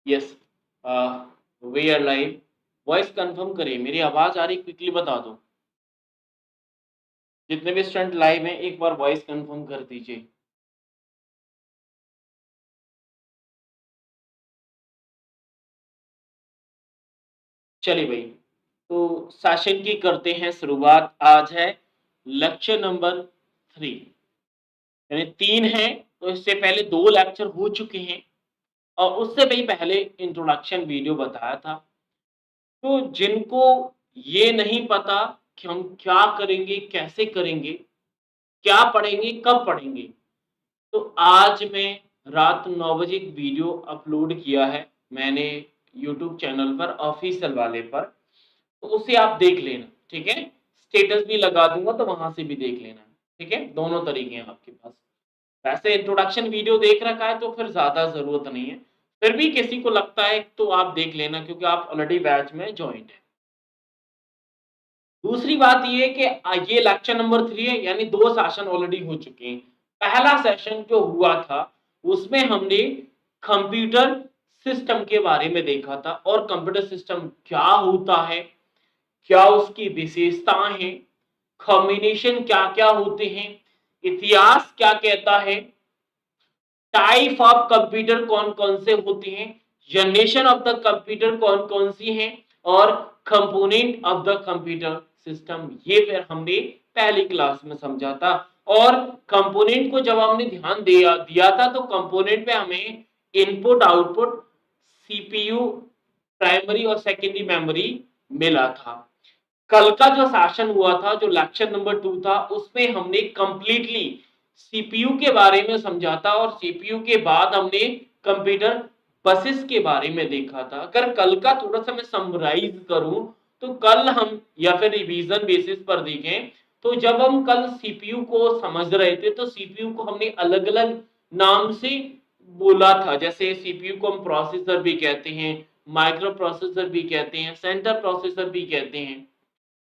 Yes, we are live. Voice confirm करिए, मेरी आवाज आ रही, क्विकली बता दो। जितने भी स्टूडेंट लाइव हैं एक बार वॉइस कंफर्म कर दीजिए। चलिए भाई, तो सेशन की करते हैं शुरुआत। आज है लेक्चर नंबर 3, यानी 3 है। तो इससे पहले 2 लेक्चर हो चुके हैं और उससे भी पहले इंट्रोडक्शन वीडियो बताया था। तो जिनको ये नहीं पता कि हम क्या करेंगे, कैसे करेंगे, क्या पढ़ेंगे, कब पढ़ेंगे, तो आज मैं रात 9 बजे एक वीडियो अपलोड किया है मैंने यूट्यूब चैनल पर, ऑफिशियल वाले पर। तो उसे आप देख लेना, ठीक है। स्टेटस भी लगा दूंगा तो वहां से भी देख लेना, ठीक है। दोनों तरीके हैं आपके पास। वैसे इंट्रोडक्शन वीडियो देख रखा है तो फिर ज्यादा जरूरत नहीं है, फिर भी किसी को लगता है तो आप देख लेना, क्योंकि आप ऑलरेडी बैच में ज्वाइंट है। दूसरी बात ये कि ये लेक्चर नंबर 3 है, यानी 2 सेशन ऑलरेडी हो चुके हैं। पहला सेशन जो हुआ था उसमें हमने कंप्यूटर सिस्टम के बारे में देखा था, और कंप्यूटर सिस्टम क्या होता है, क्या उसकी विशेषताएं हैं, कॉम्बिनेशन क्या क्या होते हैं, इतिहास क्या कहता है, टाइप ऑफ कंप्यूटर कौन कौन से होते हैं, जनरेशन ऑफ द कंप्यूटर कौन कौन सी हैं, और component of the computer system, ये फिर हमने पहली क्लास में समझा था। और कंपोनेंट को जब हमने ध्यान दिया था तो कंपोनेंट में हमें इनपुट आउटपुट, सीपीयू, प्राइमरी और सेकेंडरी मेमोरी मिला था। कल का जो सेशन हुआ था, जो लेक्चर नंबर 2 था, उसमें हमने कंप्लीटली सीपीयू के बारे में समझा था, और सीपीयू के बाद हमने कंप्यूटर बसेस के बारे में देखा था। अगर कल का थोड़ा सा मैं समराइज करूं, तो कल हम, या फिर रिवीजन बेसिस पर देखें, तो जब हम कल सीपीयू को समझ रहे थे तो सीपीयू को हमने अलग अलग नाम से बोला था। जैसे सीपीयू को हम प्रोसेसर भी कहते हैं, माइक्रो प्रोसेसर भी कहते हैं, सेंटर प्रोसेसर भी कहते हैं।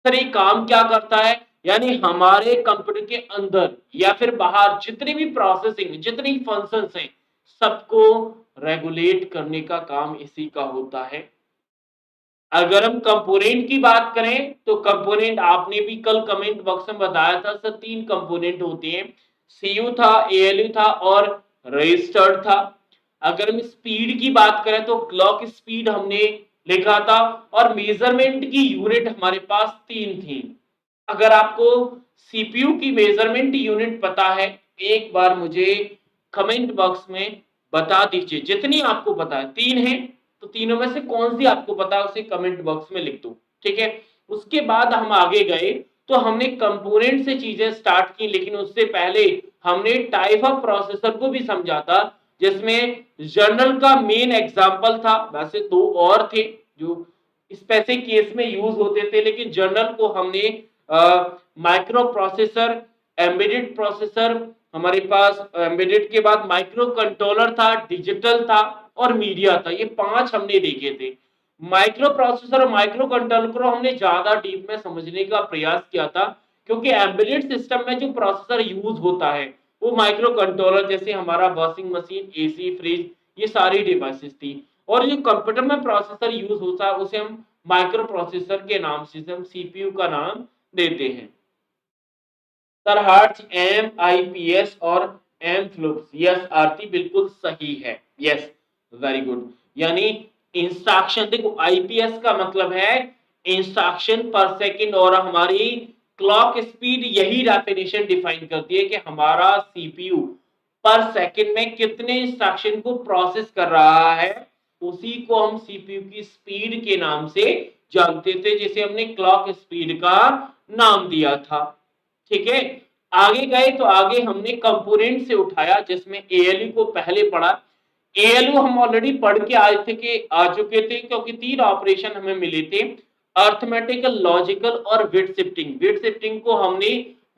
सर ये काम क्या करता है, यानी हमारे कंप्यूटर के अंदर या फिर बाहर जितनी भी प्रोसेसिंग, जितनी फंक्शंस हैं, सबको रेगुलेट करने का काम इसी का होता है। अगर हम कंपोनेंट की बात करें तो कंपोनेंट आपने भी कल कमेंट बॉक्स में बताया था सर, 3 कंपोनेंट होते हैं। सीयू था, एएलयू था और रजिस्टर्ड था। अगर हम स्पीड की बात करें तो क्लॉक स्पीड हमने लिखा था, और मेजरमेंट की यूनिट हमारे पास 3 थी। अगर आपको सीपीयू की मेजरमेंट यूनिट पता है, एक बार मुझे कमेंट बॉक्स में बता दीजिए। जितनी आपको पता है, 3 है, तो तीनों में से कौन सी आपको पता है उसे कमेंट बॉक्स में लिख दो, ठीक है। उसके बाद हम आगे गए तो हमने कंपोनेंट से चीजें स्टार्ट की, लेकिन उससे पहले हमने टाइप ऑफ प्रोसेसर को भी समझा था, जिसमें जर्नल का मेन एग्जांपल था। वैसे 2 और थे जो स्पेसिफिक केस में यूज होते थे, लेकिन जर्नल को हमने माइक्रो प्रोसेसर, एम्बेडेड प्रोसेसर, हमारे पास एम्बेडेड के बाद माइक्रो कंट्रोलर था, डिजिटल था और मीडिया था। ये 5 हमने देखे थे। माइक्रो प्रोसेसर और माइक्रो कंट्रोलर को हमने ज्यादा डीप में समझने का प्रयास किया था, क्योंकि एम्बेडेड सिस्टम में जो प्रोसेसर यूज होता है वो माइक्रो कंट्रोलर, जैसे हमारा वॉशिंग मशीन, एसी, फ्रिज, ये सारी डिवाइसेस थी। और जो कंप्यूटर में प्रोसेसर यूज होता है उसे हम माइक्रो प्रोसेसर के नाम से, हम सीपीयू का नाम देते हैं। सर हर्ट्ज, एम, आईपीएस और एम फ्लूप्स, यस आरती बिल्कुल सही है, यस, वेरी गुड। यानी इंस्ट्रक्शन, देखो आईपीएस का मतलब है इंस्ट्रक्शन पर सेकंड, और हमारी क्लॉक स्पीड यही डेफिनेशन डिफाइन करती है कि हमारा सीपीयू पर सेकंड में कितने इंस्ट्रक्शन को प्रोसेस कर रहा है। उसी को हम सीपीयू की स्पीड के नाम से जानते थे, जिसे हमने क्लॉक स्पीड का नाम दिया था, ठीक है। आगे गए तो आगे हमने कंपोनेंट से उठाया, जिसमें एएलयू को पहले पढ़ा। एएलयू हम ऑलरेडी पढ़ के आए थे, कि आ चुके थे, क्योंकि 3 ऑपरेशन हमें मिले थे, अर्थमेटिकल, लॉजिकल और बिट शिफ्टिंग। बिट शिफ्टिंग को हमने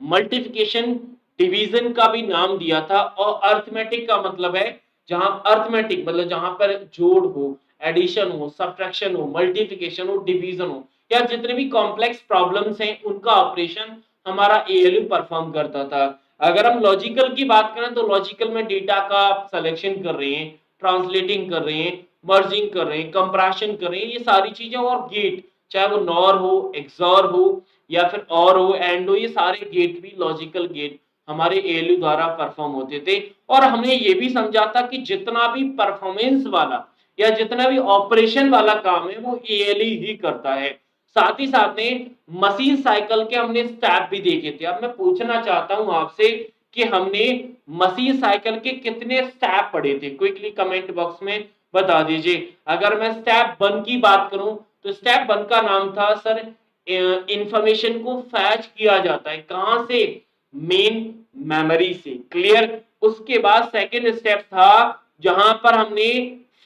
मल्टीप्लिकेशन, डिवीजन का भी नाम दिया था, और अर्थमेटिक का मतलब है जहां अर्थमेटिक मतलब जहां पर जोड़ हो, एडिशन हो, सब्ट्रैक्शन हो, मल्टीप्लिकेशन हो, डिवीजन हो, या जितने भी कॉम्प्लेक्स प्रॉब्लम्स हैं उनका ऑपरेशन हमारा एएलयू परफॉर्म करता था। अगर हम लॉजिकल की बात करें तो लॉजिकल में डेटा का सिलेक्शन कर रहे हैं, ट्रांसलेटिंग कर रहे हैं, मर्जिंग कर रहे हैं, कंप्रेशन कर रहे हैं, ये सारी चीजें, और गेट, चाहे वो नॉर हो, एक्सॉर हो, या फिर और हो, एंड हो, ये सारे गेट भी, लॉजिकल गेट हमारे एएलयू द्वारा परफॉर्म होते थे। और हमने ये भी समझा था कि जितना भी परफॉर्मेंस वाला या जितना भी ऑपरेशन वाला काम है वो एएलयू ही करता है। साथ ही साथ में मशीन साइकिल के हमने स्टेप भी देखे थे। अब मैं पूछना चाहता हूं आपसे कि हमने मशीन साइकिल के कितने स्टेप पढ़े थे, क्विकली कमेंट बॉक्स में बता दीजिए। अगर मैं स्टेप 1 की बात करूं तो स्टेप 1 का नाम था सर, इंफॉर्मेशन को फैच किया जाता है कहां से, मेन मेमोरी से, क्लियर। उसके बाद सेकंड स्टेप था जहां पर हमने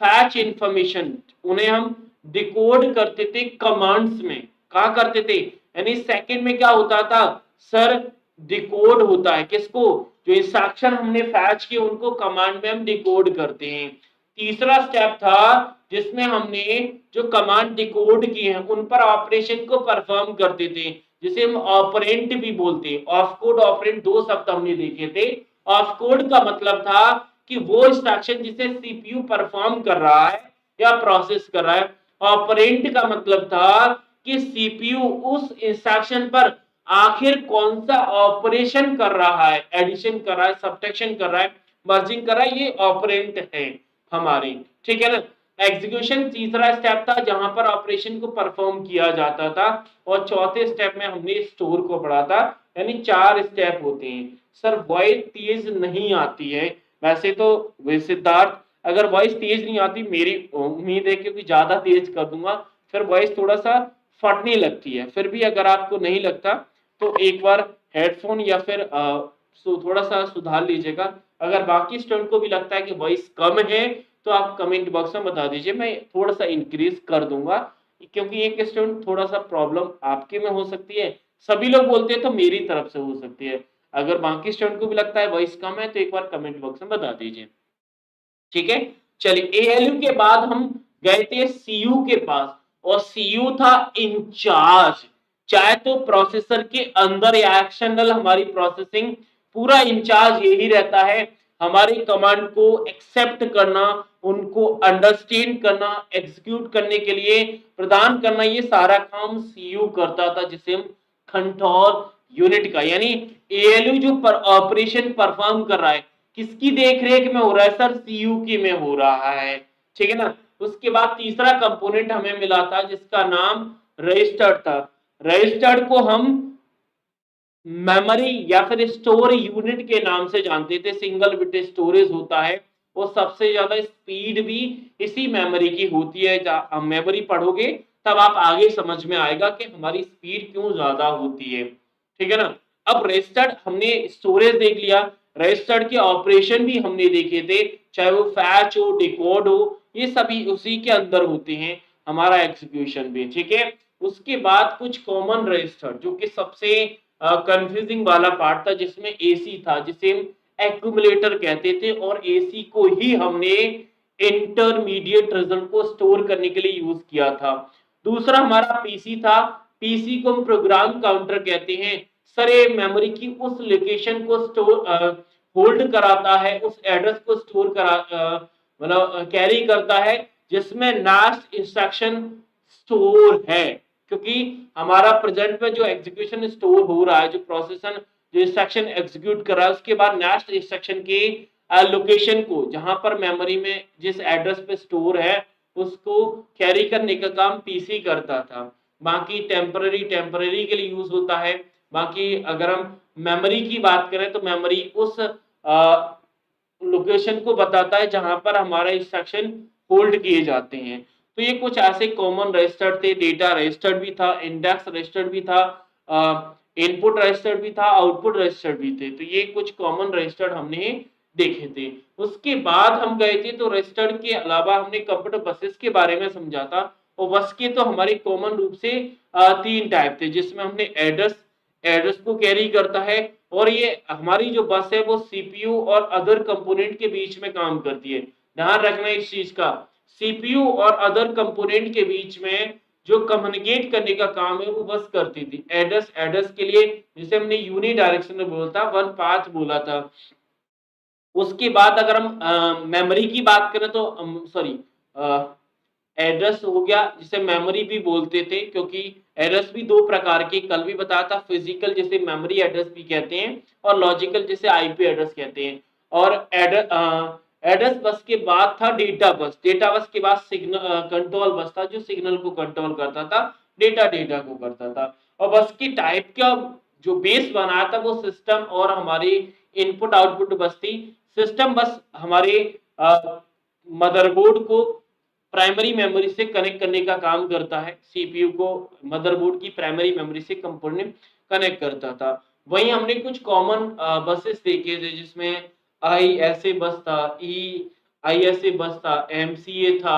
फैच इंफॉर्मेशन, उन्हें हम डिकोड करते थे कमांड्स में, कहा करते थे, यानी सेकंड में क्या होता था सर, डिकोड होता है किसको, जो इंस्ट्रक्शन हमने फैच किए उनको कमांड में हम डिकोड करते हैं। तीसरा स्टेप था जिसमें हमने जो कमांड डिकोड किए हैं उन पर ऑपरेशन को परफॉर्म करते थे, जिसे हम ऑपरेंट भी बोलते हैं। ऑफ कोड ऑपरेंट दो शब्द हमने देखे थे। ऑफ कोड का मतलब था कि वो इंस्ट्रक्शन जिसे सीपीयू परफॉर्म कर रहा है या प्रोसेस कर रहा है। ऑपरेंट का मतलब था कि सीपीयू उस इंस्ट्रक्शन पर आखिर कौन सा ऑपरेशन कर रहा है, एडिशन कर रहा है, सब्ट्रैक्शन कर रहा है, मर्जिंग कर रहा है, ये ऑपरेंट है हमारे, ठीक है ना। एग्जीक्यूशन तीसरा स्टेप था जहां पर ऑपरेशन को परफॉर्म किया जाता था। और चौथे स्टेप में हमने स्टोर को पढ़ा था। यानी 4 स्टेप होते हैं। सर वॉइस तेज नहीं आती है, वैसे तो सिद्धार्थ अगर वॉइस तेज नहीं आती, मेरी उम्मीद है क्योंकि ज्यादा तेज कर दूंगा फिर वॉइस थोड़ा सा फटने लगती है। फिर भी अगर आपको नहीं लगता तो एक बार हेडफोन या फिर थोड़ा सा सुधार लीजिएगा। अगर बाकी स्टूडेंट को भी लगता है कि वॉइस कम है तो आप कमेंट बॉक्स में बता दीजिए, मैं थोड़ा सा इंक्रीज कर दूंगा, क्योंकि एक स्टूडेंट थोड़ा सा प्रॉब्लम आपके में हो सकती है, सभी लोग बोलते हैं तो मेरी तरफ से हो सकती है। अगर बाकी स्टूडेंट को भी लगता है वॉइस कम है तो एक बार कमेंट बॉक्स में बता दीजिए, ठीक है। चलिए एएलयू के बाद हम गए थे सीयू के पास, और सीयू था इंचार्ज, चाहे तो प्रोसेसर के अंदर या एक्सटर्नल हमारी प्रोसेसिंग पूरा इंचार्ज यही रहता है, हमारी कमांड को एक्सेप्ट करना, उनको अंडरस्टैंड करना, एग्जीक्यूट करने के लिए प्रदान करना, ये सारा काम सीयू करता था, जिसे हम कंट्रोल यूनिट का, यानी एएलयू जो ऑपरेशन परफॉर्म कर रहा है किसकी देखरेख में हो रहा है सर, सीयू की में हो रहा है, ठीक है ना। उसके बाद तीसरा कंपोनेंट हमें मिला था जिसका नाम रजिस्टर था। रजिस्टर को हम मेमोरी या फिर स्टोर यूनिट के नाम से जानते थे, सिंगल बिट स्टोरेज होता है, वो सबसे ज्यादा स्पीड भी इसी मेमोरी की होती है। मेमोरी पढ़ोगे तब आप आगे समझ में आएगा कि हमारी स्पीड क्यों ज्यादा होती है, ठीक है ना। अब रजिस्टर्ड हमने स्टोरेज देख लिया, रजिस्टर्ड के ऑपरेशन भी हमने देखे थे, चाहे वो फैच हो, डिकोड हो, ये सभी उसी के अंदर होते हैं, हमारा एग्जीक्यूशन भी, ठीक है। उसके बाद कुछ कॉमन रजिस्टर जो कि सबसे कंफ्यूजिंग वाला पार्ट था, जिसमें एसी था, जिसे हम एक्यूमुलेटर कहते थे, और एसी को ही हमने इंटरमीडिएट रिजल्ट को स्टोर करने के लिए यूज किया था। दूसरा हमारा पीसी था, पीसी को हम प्रोग्राम काउंटर कहते हैं। सर ये मेमोरी की उस लोकेशन को स्टोर होल्ड कराता है, उस एड्रेस को स्टोर करा मतलब कैरी करता है जिसमें नेक्स्ट इंस्ट्रक्शन स्टोर है, क्योंकि हमारा प्रेजेंट में जो एग्जीक्यूशन स्टोर हो रहा है, जो प्रोसेसर जो इंस्ट्रक्शन एग्जीक्यूट कर रहा है, उसके बाद नेक्स्ट इंस्ट्रक्शन की लोकेशन को, जहां पर मेमोरी में जिस एड्रेस पे स्टोर है उसको कैरी करने का काम पीसी करता था। बाकी टेम्पररी के लिए यूज होता है। बाकी अगर हम मेमोरी की बात करें तो मेमोरी उस लोकेशन को बताता है जहां पर हमारा इंस्ट्रक्शन होल्ड किए जाते हैं। तो ये कुछ ऐसे कॉमन रजिस्टर थे। डेटा रजिस्टर भी था, इंडेक्स रजिस्टर भी था, इनपुट रजिस्टर भी था, आउटपुट रजिस्टर भी थे। तो ये कुछ कॉमन रजिस्टर हमने देखे थे। उसके बाद हम गए थे तो रजिस्टर के अलावा हमने कंप्यूटर बसेस के बारे में समझा था। और बस के तो हमारे कॉमन रूप से 3 टाइप थे, जिसमें हमने एड्रेस को कैरी करता है, और ये हमारी जो बस है वो सीपीयू और अदर कंपोनेंट के बीच में काम करती है। ध्यान रखना इस चीज का, सीपीयू और अदर कंपोनेंट के बीच में जो कम्युनिकेट करने का काम है वो बस करती थी। एड्रेस के लिए जिसे हमने यूनी डायरेक्शन में बोला था, वन पाथ बोला था। उसके बाद अगर हम मेमोरी की बात करें तो सॉरी एड्रेस हो गया, जिसे मेमोरी भी बोलते थे, क्योंकि एड्रेस भी दो प्रकार के, कल भी बताया था, फिजिकल जिसे मेमोरी एड्रेस भी कहते हैं और लॉजिकल जिसे आईपी एड्रेस कहते हैं। और एड्रेस बस के बाद था डेटा बस, डेटा बस के बाद सिग्नल कंट्रोल बस था जो सिग्नल को कंट्रोल करता था, डेटा को करता था। और बस की टाइप का जो बेस बनाया था वो सिस्टम और हमारी इनपुट आउटपुट बस थी। सिस्टम बस हमारे मदरबोर्ड को प्राइमरी मेमोरी से कनेक्ट करने का काम करता है, सीपीयू को मदरबोर्ड की प्राइमरी मेमोरी से कंपोनेंट कनेक्ट करता था। वहीं हमने कुछ कॉमन बसेस देखे थे, जिसमें ISA बस था, ISA बस था, MCA था,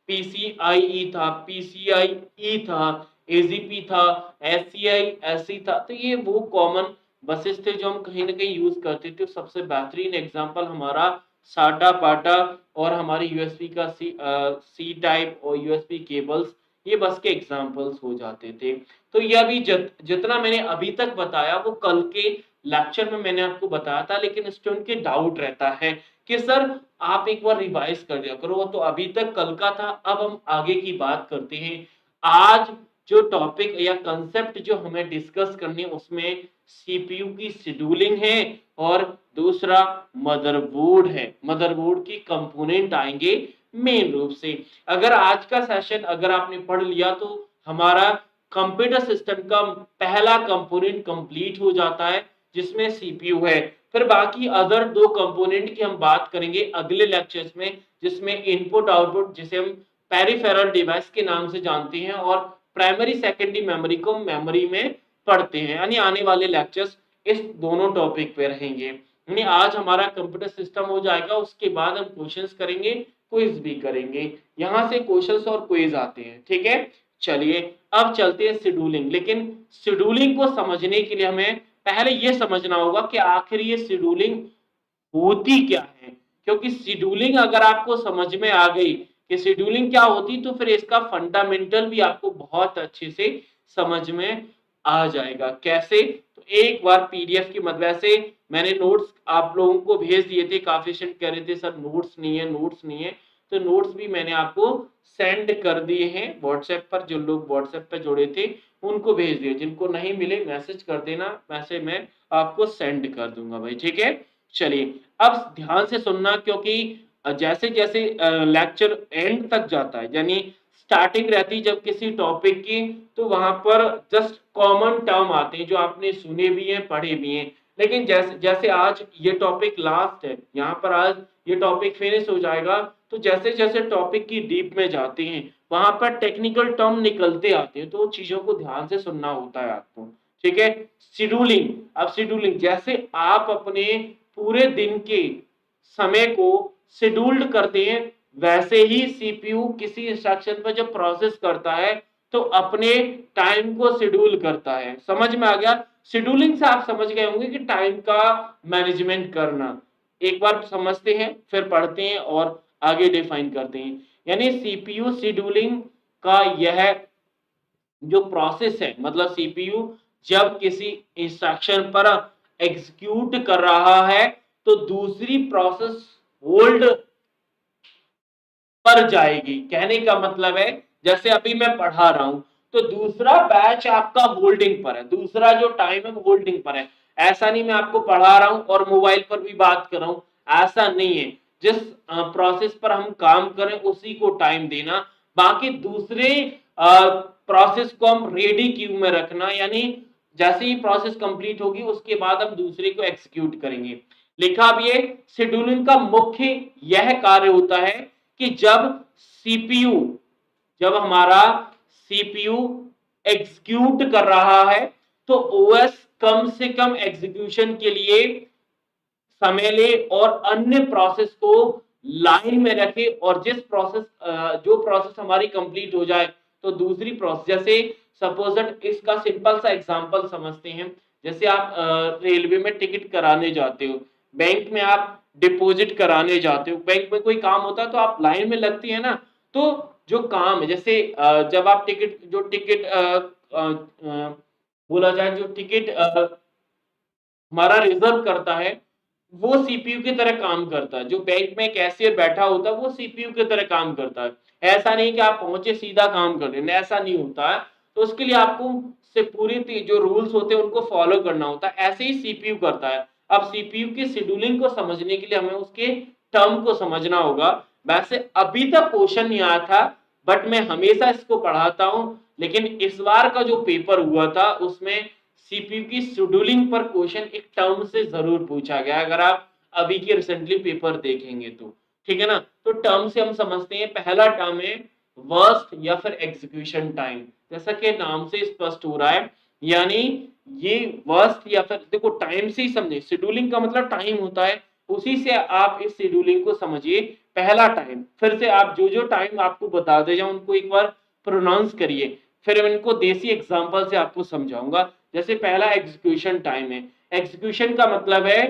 PCIe था, PCIe था, AGP था, SCI SC था। तो ये वो कॉमन बसेस थे जो हम कहीं ना कहीं यूज करते थे। सबसे बेहतरीन एग्जांपल हमारा साटा पाटा और हमारे यूएसबी का सी टाइप और यूएसबी केबल्स, ये बस के एग्जांपल्स हो जाते थे। तो यह भी जितना मैंने अभी तक बताया वो कल के लेक्चर में मैंने आपको बताया था, लेकिन स्टूडेंट के डाउट रहता है कि सर आप एक बार रिवाइज कर दिया करो। तो अभी तक कल का था, अब हम आगे की बात करते हैं। आज जो टॉपिक या कंसेप्ट जो हमें डिस्कस करनी है उसमें सीपीयू की शेड्यूलिंग है और दूसरा मदरबोर्ड है। मदरबोर्ड की कंपोनेंट आएंगे मेन रूप से। अगर आज का सेशन अगर आपने पढ़ लिया तो हमारा कंप्यूटर सिस्टम का पहला कंपोनेंट कंप्लीट हो जाता है, जिसमें सीपीयू है। फिर बाकी अदर दो कंपोनेंट की हम बात करेंगे अगले लेक्चर्स में, जिसमें इनपुट आउटपुट जिसे हम पेरिफेरल डिवाइस के नाम से जानते हैं और प्राइमरी सेकेंडरी मेमोरी को मेमोरी में पढ़ते हैं। यानी आने वाले लेक्चर्स इस दोनों टॉपिक पे रहेंगे। यानी आज हमारा कंप्यूटर सिस्टम हो जाएगा, उसके बाद हम क्वेश्चंस करेंगे, क्विज भी करेंगे। यहाँ से क्वेश्चंस और क्विज आते हैं, ठीक है। चलिए अब चलते हैं शेड्यूलिंग। लेकिन शेड्यूलिंग को समझने के लिए हमें पहले ये समझना होगा कि आखिर ये शेड्यूलिंग होती क्या है। क्योंकि शेड्यूलिंग अगर आपको समझ में आ गई कि शेड्यूलिंग क्या होती, तो फिर इसका फंडामेंटल भी आपको बहुत अच्छे से समझ में आ जाएगा। कैसे? तो एक बार पीडीएफ की मदद से मैंने नोट्स आप लोगों को भेज दिए थे। काफी स्टूडेंट कह रहे थे सर नोट्स नहीं है, नोट्स नहीं है। तो नोट्स भी मैंने आपको सेंड कर दिए हैं व्हाट्सएप पर। जो लोग व्हाट्सएप पर जुड़े थे उनको भेज दिए, जिनको नहीं मिले मैसेज कर देना, मैसेज मैं आपको सेंड कर दूंगा भाई, ठीक है। चलिए अब ध्यान से सुनना, क्योंकि जैसे जैसे लेक्चर एंड तक जाता है, यानी स्टार्टिंग रहती जब किसी टॉपिक की, तो वहां पर जस्ट कॉमन टर्म आते हैं जो आपने सुने भी हैं पढ़े भी हैं। लेकिन जैसे जैसे आज ये टॉपिक लास्ट है, यहाँ पर आज ये टॉपिक फिनिश हो जाएगा, तो जैसे जैसे टॉपिक की डीप में जाते हैं वहां पर टेक्निकल टर्म निकलते आते हैं, तो चीजों को ध्यान से सुनना होता है आपको, ठीक है। शेड्यूलिंग, अब शेड्यूलिंग जैसे आप अपने पूरे दिन के समय को शेड्यूल्ड करते हैं, वैसे ही सीपीयू किसी इंस्ट्रक्शन पर जब प्रोसेस करता है तो अपने टाइम को शेड्यूल करता है। समझ में आ गया? शेड्यूलिंग से आप समझ गए होंगे कि टाइम का मैनेजमेंट करना। एक बार समझते हैं फिर पढ़ते हैं और आगे डिफाइन करते हैं। यानी सीपीयू शेड्यूलिंग का यह जो प्रोसेस है, मतलब सीपीयू जब किसी इंस्ट्रक्शन पर एग्जीक्यूट कर रहा है तो दूसरी प्रोसेस होल्ड पर जाएगी। कहने का मतलब है जैसे अभी मैं पढ़ा रहा हूं तो दूसरा बैच आपका होल्डिंग पर है, दूसरा जो टाइम है वो होल्डिंग पर है। ऐसा नहीं मैं आपको पढ़ा रहा हूं और मोबाइल पर भी बात कर रहा हूं, ऐसा नहीं है। जिस प्रोसेस पर हम काम करें उसी को टाइम देना, बाकी दूसरे प्रोसेस को हम रेडी क्यू में रखना। यानी जैसे ही प्रोसेस कंप्लीट होगी उसके बाद हम दूसरे को एग्जीक्यूट करेंगे। लिखा भी है शेड्यूलिंग का मुख्य यह कार्य होता है कि जब हमारा सीपीयू एग्जीक्यूट कर रहा है तो ओएस कम से कम एग्जीक्यूशन के लिए समय ले और अन्य प्रोसेस को लाइन में रखे, और जो प्रोसेस हमारी कंप्लीट हो जाए तो दूसरी प्रोसेस, जैसे सपोज दैट इसका सिंपल सा एग्जांपल समझते हैं। जैसे आप रेलवे में टिकट कराने जाते हो, बैंक में आप डिपॉजिट कराने जाते हो, बैंक में कोई काम होता है तो आप लाइन में लगती है ना। तो जो काम है, जैसे जब आप टिकट बोला जाए, जो टिकट हमारा रिजर्व करता है वो सीपीयू की तरह काम करता है। जो बैंक में कैशियर बैठा होता है वो सीपीयू की तरह काम करता है। ऐसा नहीं कि आप पहुंचे सीधा काम कर रहे हैं, ऐसा नहीं होता है। तो उसके लिए आपको से पूरी जो रूल्स होते हैं उनको फॉलो करना होता है। ऐसे ही सीपीयू करता है। अब सीपीयू की शेड्यूलिंग को समझने के लिए हमें उसके टर्म को समझना होगा। वैसे अभी तक क्वेश्चन नहीं आया था, बट मैं हमेशा इसको पढ़ाता हूं। लेकिन इस बार का जो पेपर हुआ था उसमें सीपीयू की शेड्यूलिंग पर क्वेश्चन एक टर्म से जरूर पूछा गया, अगर आप अभी के रिसेंटली पेपर देखेंगे तो। ठीक है ना। तो टर्म से हम समझते हैं, पहला टर्म है वर्स्ट या फिर एग्जीक्यूशन टाइम। जैसा कि नाम से स्पष्ट हो रहा है, यानी ये वर्स्ट या फिर देखो टाइम से ही समझे, शेड्यूलिंग का मतलब टाइम होता है, उसी से आप इस शेड्यूलिंग को समझिए। पहला टाइम, फिर से आप जो जो टाइम आपको बता दे जाऊं उनको एक बार प्रोनाउंस करिए, फिर मैं इनको देसी एग्जांपल से आपको समझाऊंगा। जैसे पहला एग्जीक्यूशन टाइम है। एग्जीक्यूशन का मतलब है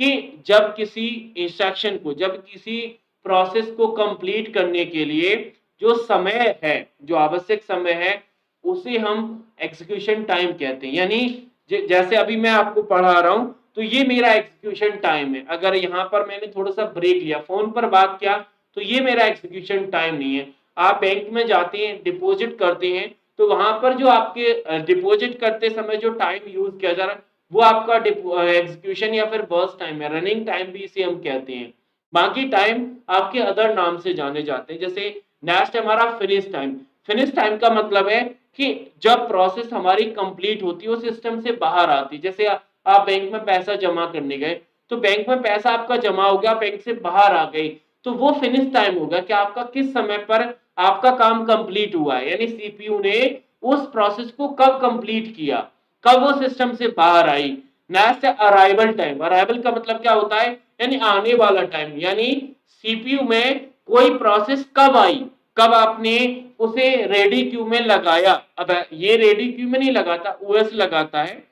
कि जब किसी इंस्ट्रक्शन को, जब किसी प्रोसेस को कंप्लीट करने के लिए जो समय है, जो आवश्यक समय है, उसे हम एग्जीक्यूशन टाइम कहते हैं। यानी जैसे अभी मैं आपको पढ़ा रहा हूं तो ये मेरा एग्जीक्यूशन टाइम है। अगर यहाँ पर मैंने थोड़ा सा ब्रेक लिया, फोन पर बात किया, तो ये मेरा एग्जीक्यूशन टाइम नहीं है। आप बैंक में जाते हैं, डिपॉजिट करते हैं, तो वहां पर जो आपके डिपॉजिट करते समय जो टाइम यूज किया जा रहा है वो आपका एग्जीक्यूशन या फिर बर्स्ट टाइम है, रनिंग टाइम भी इसे हम कहते हैं। बाकी टाइम आपके अदर नाम से जाने जाते हैं। जैसे नेक्स्ट हमारा फिनिश टाइम। फिनिश टाइम का मतलब है कि जब प्रोसेस हमारी कंप्लीट होती है, वो सिस्टम से बाहर आती है। जैसे आप बैंक में पैसा जमा करने गए, तो बैंक में पैसा आपका जमा हो गया, बैंक से बाहर आ गई, तो वो फिनिश टाइम होगा कि आपका किस समय पर आपका काम कंप्लीट हुआ है। यानी सीपीयू ने उस प्रोसेस को कब कंप्लीट किया, कब वो सिस्टम से बाहर आई। नेक्स्ट है अराइवल टाइम। अराइवल का मतलब क्या होता है, यानी आने वाला टाइम। यानी सीपीयू में कोई प्रोसेस कब आई, कब आपने उसे रेडी क्यू में लगाया। अब ये रेडी क्यू में नहीं लगाता, ओएस लगाता है।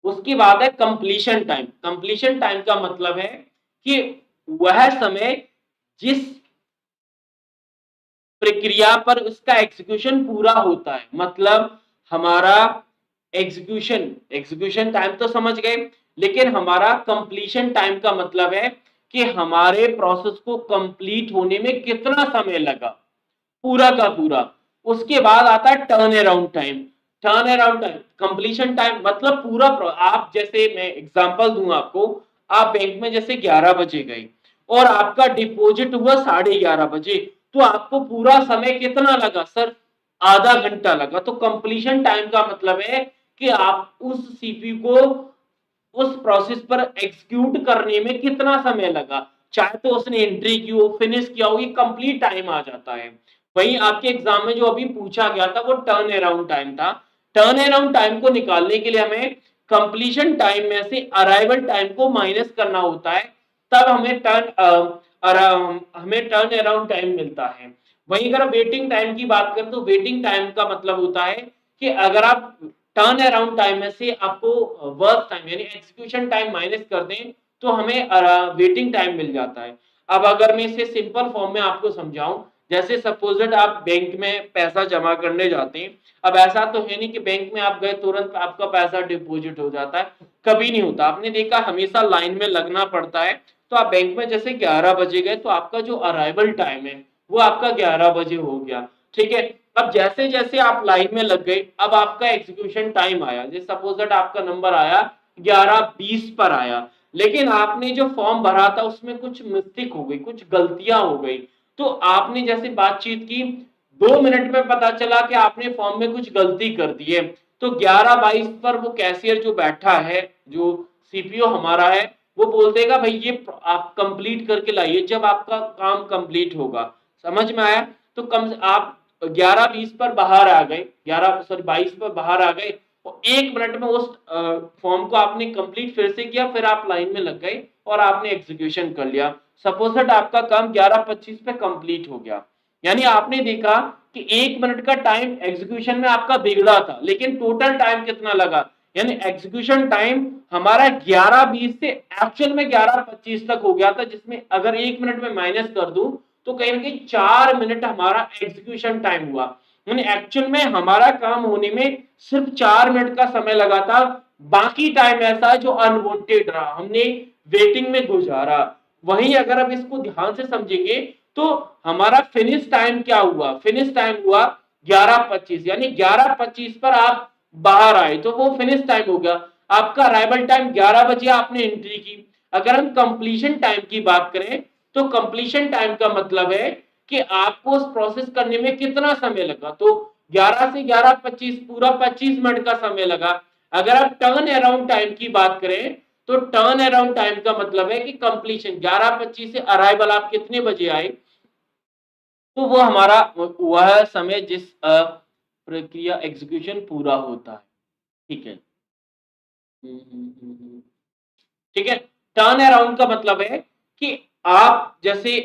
उसके बाद है कंप्लीशन टाइम। कंप्लीशन टाइम का मतलब है कि वह समय जिस प्रक्रिया पर उसका एग्जीक्यूशन पूरा होता है। मतलब हमारा एग्जीक्यूशन एग्जीक्यूशन टाइम तो समझ गए, लेकिन हमारा कंप्लीशन टाइम का मतलब है कि हमारे प्रोसेस को कंप्लीट होने में कितना समय लगा, पूरा का पूरा। उसके बाद आता है turn around time. Turn around time, completion time मतलब पूरा आप जैसे मैं एग्जांपल दूं आपको, आप बैंक में जैसे 11 बजे गए और आपका डिपॉजिट हुआ 11:30 बजे, तो आपको पूरा समय कितना लगा सर, आधा घंटा लगा। तो कंप्लीशन टाइम का मतलब है कि आप उस सीपीयू को उस प्रोसेस पर एग्जीक्यूट करने में कितना समय लगा, चाहे तो उसने एंट्री की हो, फिनिश किया हो, ये कंप्लीट टाइम आ जाता है। वहीं आपके एग्जाम में जो अभी पूछा गया था वो टर्न अराउंड टाइम था। टर्न अराउंड टाइम को निकालने के लिए हमें कंप्लीशन टाइम में से अराइवल टाइम को माइनस करना होता है, तब हमें टर्न अराउंड टाइम मिलता है। वहीं अगर वेटिंग टाइम की बात करें तो वेटिंग टाइम का मतलब होता है कि अगर आप टर्न अराउंड टाइम में से आपको वर्क टाइम यानी एग्जीक्यूशन टाइम माइनस कर दें तो हमें वेटिंग टाइम मिल जाता है। अब अगर मैं इसे सिंपल फॉर्म में आपको समझाऊं, जैसे सपोज आप बैंक में पैसा जमा करने जाते हैं। अब ऐसा तो है नहीं कि बैंक में आप गए तुरंत आपका पैसा डिपॉजिट हो जाता है, कभी नहीं होता। आपने देखा हमेशा लाइन में लगना पड़ता है। तो आप बैंक में जैसे 11 बजे गए तो आपका जो अराइवल टाइम है वो आपका 11 बजे हो गया। ठीक है। अब जैसे जैसे आप लाइन में लग गए, अब आपका एग्जीक्यूशन टाइम आया, जैसे सपोज दैट आपका नंबर आया 11:20 पर आया, लेकिन आपने जो फॉर्म भरा था उसमें कुछ मिस्टेक हो गई, कुछ गलतियां हो गई। तो आपने जैसे बातचीत की, 2 मिनट में पता चला कि आपने फॉर्म में कुछ गलती कर दी है। तो 11:22 पर वो कैशियर जो बैठा है, जो सीपीओ हमारा है, वो बोल देगा भाई ये आप कंप्लीट करके लाइए जब आपका काम कंप्लीट होगा। समझ में आया। तो कम आप 11:20 पर बाहर आ गए, 22 पर बाहर आ गए और 1 मिनट में उस फॉर्म को आपने कंप्लीट फिर से किया, फिर आप लाइन में लग गए और आपने एग्जीक्यूशन कर लिया। सपोज दैट आपका काम 11:25 पे कंप्लीट हो गया। यानी आपने देखा कि 1 मिनट का टाइम एग्जीक्यूशन में आपका बिगड़ा था, लेकिन टोटल टाइम कितना लगा, यानी एग्जीक्यूशन टाइम हमारा 11:20 से एक्चुअल में 11:25 तक हो गया था, जिसमें अगर 1 मिनट में माइनस कर दूं तो कहीं ना कहीं 4 मिनट हमारा एग्जीक्यूशन टाइम हुआ। एक्चुअल में हमारा काम होने में सिर्फ 4 मिनट का समय लगा था, बाकी टाइम ऐसा है जो अनवांटेड रहा, हमने वेटिंग में गुजारा। वहीं अगर हम इसको ध्यान से समझेंगे तो हमारा फिनिश टाइम क्या हुआ, फिनिश टाइम हुआ 11:25, यानी 11:25 पर आप बाहर आए तो वो फिनिश टाइम हो गया। आपका अराइवल टाइम 11 बजे, आपने एंट्री की। अगर हम कंप्लीशन टाइम की बात करें तो कंप्लीशन टाइम का मतलब है कि आपको उस प्रोसेस करने में कितना समय लगा, तो 11 से 11:25 पूरा 25 मिनट का समय लगा। अगर आप टर्न अराउंड टाइम की बात करें तो टर्न अराउंड टाइम का मतलब है कि कंप्लीशन 11:25 से अराइवल आप कितने बजे आए, तो वो हमारा वह समय जिस प्रक्रिया एग्जीक्यूशन पूरा होता है। ठीक है। ठीक है। टर्न अराउंड का मतलब है कि आप जैसे,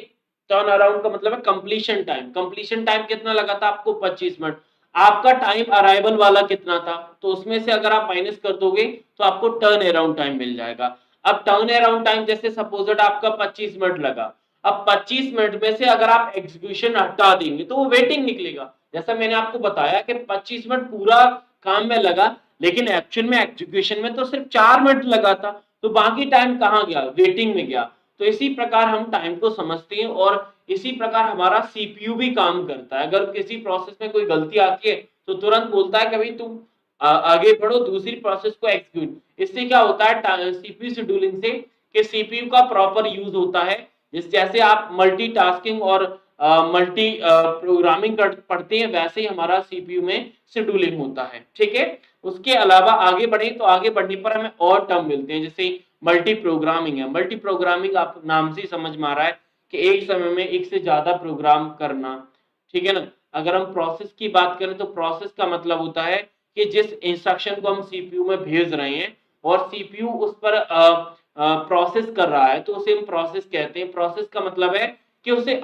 टर्न अराउंड का मतलब है कंप्लीशन टाइम, कंप्लीशन टाइम कितना लगा था आपको 25 मिनट। आपका टाइम अराइवल वाला कितना था, तो उसमें से अगर आप माइनस कर दोगे तो आपको टर्न अराउंड टाइम मिल जाएगा। अब टर्न अराउंड टाइम जैसे सपोजेड आपका 25 मिनट लगा, अब 25 मिनट में से अगर आप एग्जीक्यूशन हटा देंगे तो वो वेटिंग निकलेगा। जैसा मैंने आपको बताया कि 25 मिनट पूरा काम में लगा, लेकिन एक्चुअल में एग्जीक्यूशन में तो सिर्फ 4 मिनट लगा था, तो बाकी टाइम कहाँ गया, वेटिंग में गया। तो इसी प्रकार हम टाइम को समझते हैं और इसी प्रकार हमारा सीपीयू भी काम करता है। अगर किसी प्रोसेस में कोई गलती आती है तो तुरंत बोलता है कि भाई तुम आगे बढ़ो, दूसरी प्रोसेस को एग्जीक्यूट। इससे क्या होता है सीपीयू शेड्यूलिंग से, कि सीपीयू का प्रॉपर यूज होता है। जैसे आप मल्टीटास्किंग और मल्टी प्रोग्रामिंग पढ़ते हैं, वैसे ही हमारा सीपीयू में शेड्यूलिंग होता है। ठीक है। उसके अलावा आगे बढ़े तो आगे बढ़ने पर हमें और टर्म मिलते हैं, जैसे मल्टी प्रोग्रामिंग है। मल्टी प्रोग्रामिंग आप नाम से समझ में आ रहा है कि एक समय में एक से ज्यादा प्रोग्राम करना। ठीक है ना। अगर हम प्रोसेस की बात करें तो प्रोसेस का मतलब होता है कि जिस इंस्ट्रक्शन को हम सीपीयू में भेज रहे हैं और सीपीयू उस पर प्रोसेस कर रहा है तो उसे हम प्रोसेस कहते हैं। प्रोसेस का मतलब है कि उसे